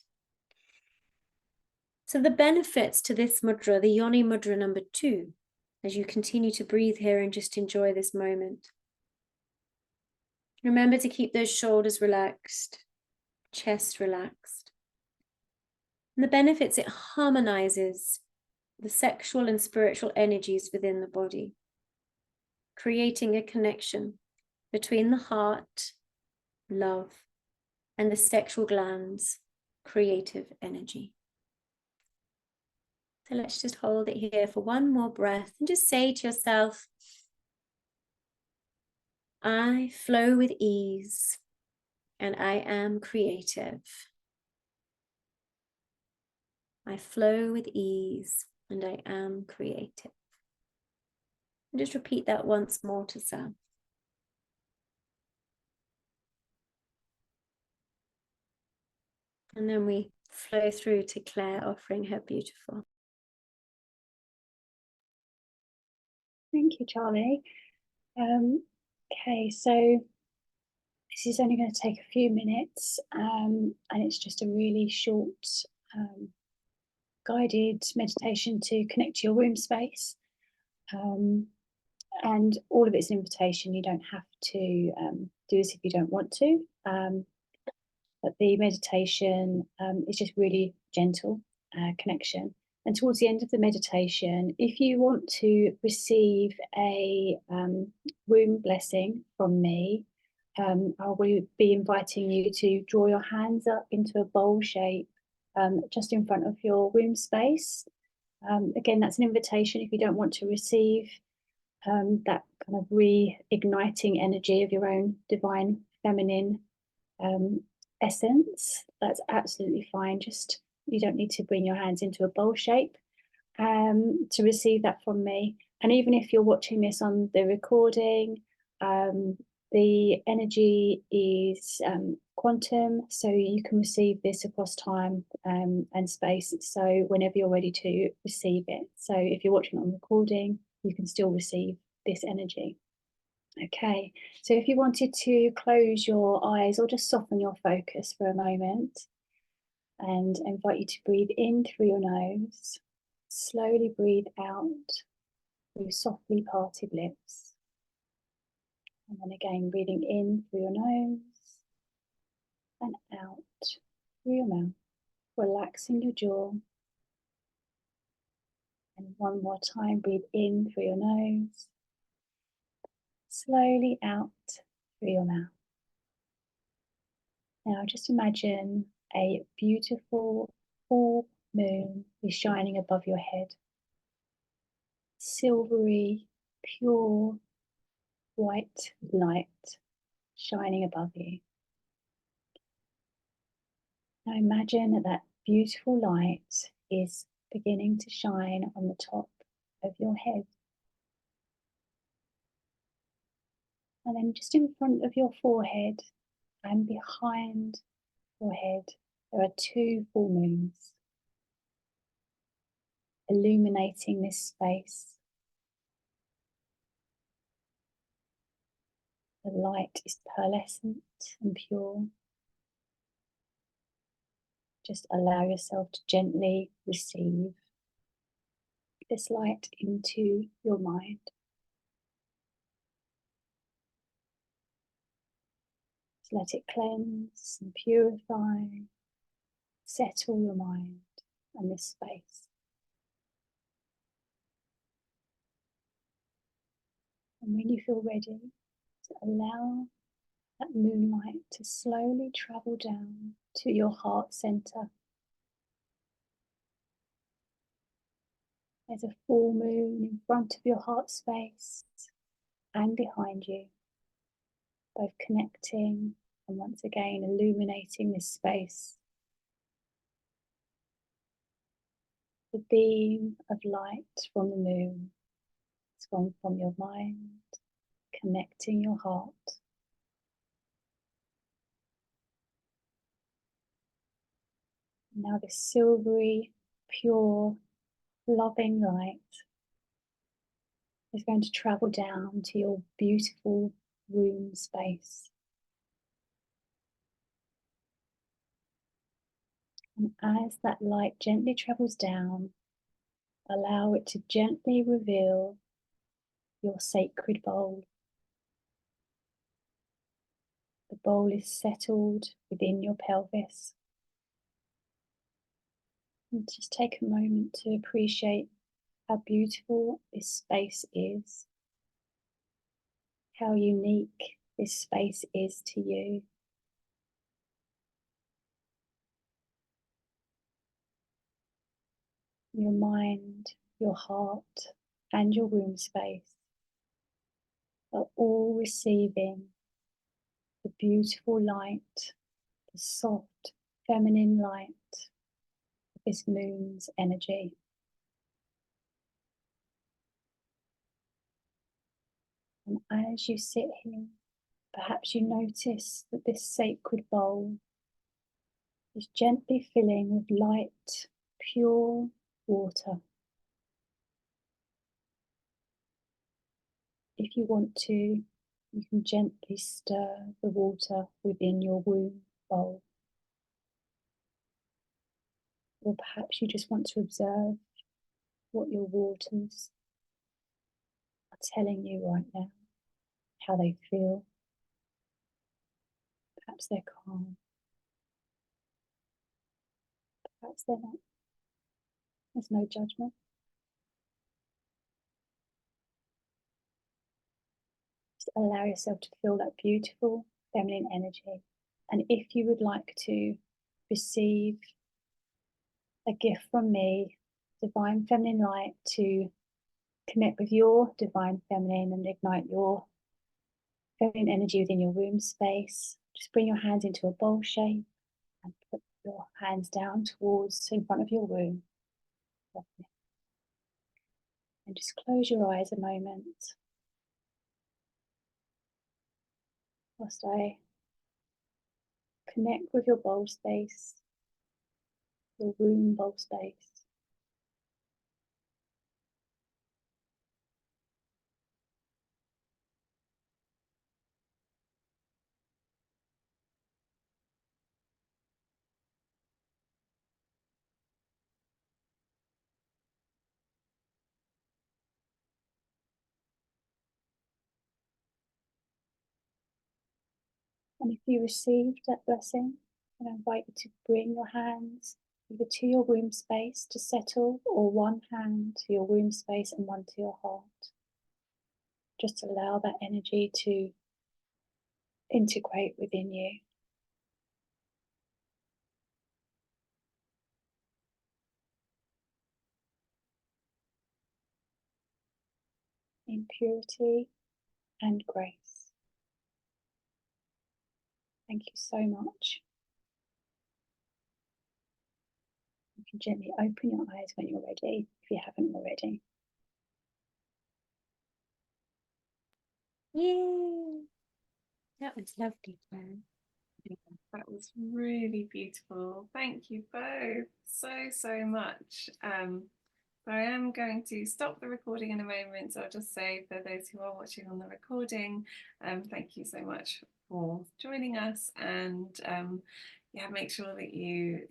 So the benefits to this mudra, the Yoni Mudra number 2, as you continue to breathe here and just enjoy this moment. Remember to keep those shoulders relaxed, chest relaxed. And the benefits, it harmonizes the sexual and spiritual energies within the body, creating a connection between the heart, love, and the sexual glands, creative energy. So let's just hold it here for one more breath and just say to yourself, I flow with ease and I am creative. I flow with ease and I am creative. And just repeat that once more to self. And then we flow through to Claire, offering her beautiful. Thank you, Charlie. Okay, so this is only going to take a few minutes, and it's just a really short guided meditation to connect to your womb space. And all of it's an invitation. You don't have to do this if you don't want to. But the meditation is just really gentle connection. And towards the end of the meditation, if you want to receive a womb blessing from me, I will be inviting you to draw your hands up into a bowl shape just in front of your womb space. Again, that's an invitation if you don't want to receive that kind of reigniting energy of your own divine feminine essence. That's absolutely fine. Just, you don't need to bring your hands into a bowl shape to receive that from me. And even if you're watching this on the recording, the energy is quantum, so you can receive this across time and space. So whenever you're ready to receive it. So if you're watching on recording, you can still receive this energy. Okay, so if you wanted to close your eyes or just soften your focus for a moment, and I invite you to breathe in through your nose, slowly breathe out through softly parted lips, and then again breathing in through your nose and out through your mouth, relaxing your jaw. And one more time, breathe in through your nose, slowly out through your mouth. Now just imagine a beautiful full moon is shining above your head. Silvery, pure, white light shining above you. Now imagine that that beautiful light is beginning to shine on the top of your head. And then just in front of your forehead and behind your head, there are two full moons illuminating this space. The light is pearlescent and pure. Just allow yourself to gently receive this light into your mind. Just let it cleanse and purify, settle your mind and this space. And when you feel ready, to allow that moonlight to slowly travel down to your heart center. There's a full moon in front of your heart space and behind you, both connecting and once again illuminating this space. The beam of light from the moon has gone from your mind, connecting your heart. Now this silvery, pure, loving light is going to travel down to your beautiful womb space. And as that light gently travels down, allow it to gently reveal your sacred bowl. The bowl is settled within your pelvis. And just take a moment to appreciate how beautiful this space is, how unique this space is to you. Your mind, your heart, and your womb space are all receiving the beautiful light, the soft feminine light of this moon's energy. And as you sit here, perhaps you notice that this sacred bowl Just gently filling with light, pure water. If you want to, you can gently stir the water within your womb bowl. Or perhaps you just want to observe what your waters are telling you right now, how they feel. Perhaps they're calm. Perhaps they're not. There's no judgment. Just allow yourself to feel that beautiful feminine energy. And if you would like to receive a gift from me, divine feminine light, to connect with your divine feminine and ignite your feminine energy within your womb space, just bring your hands into a bowl shape and put your hands down towards in front of your womb. Lovely. And just close your eyes a moment whilst I connect with your bowl space, your womb bowl space. And if you received that blessing, I invite you to bring your hands either to your womb space to settle, or one hand to your womb space and one to your heart. Just allow that energy to integrate within you. In purity and grace. Thank you so much. You can gently open your eyes when you're ready, if you haven't already. Yay! That was lovely, Fran. That was really beautiful. Thank you both so much. So I am going to stop the recording in a moment. So I'll just say, for those who are watching on the recording, thank you so much for joining us, and yeah, make sure that you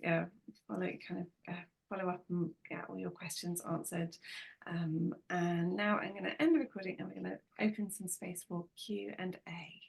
follow up and get all your questions answered. And now I'm going to end the recording and we're going to open some space for Q&A.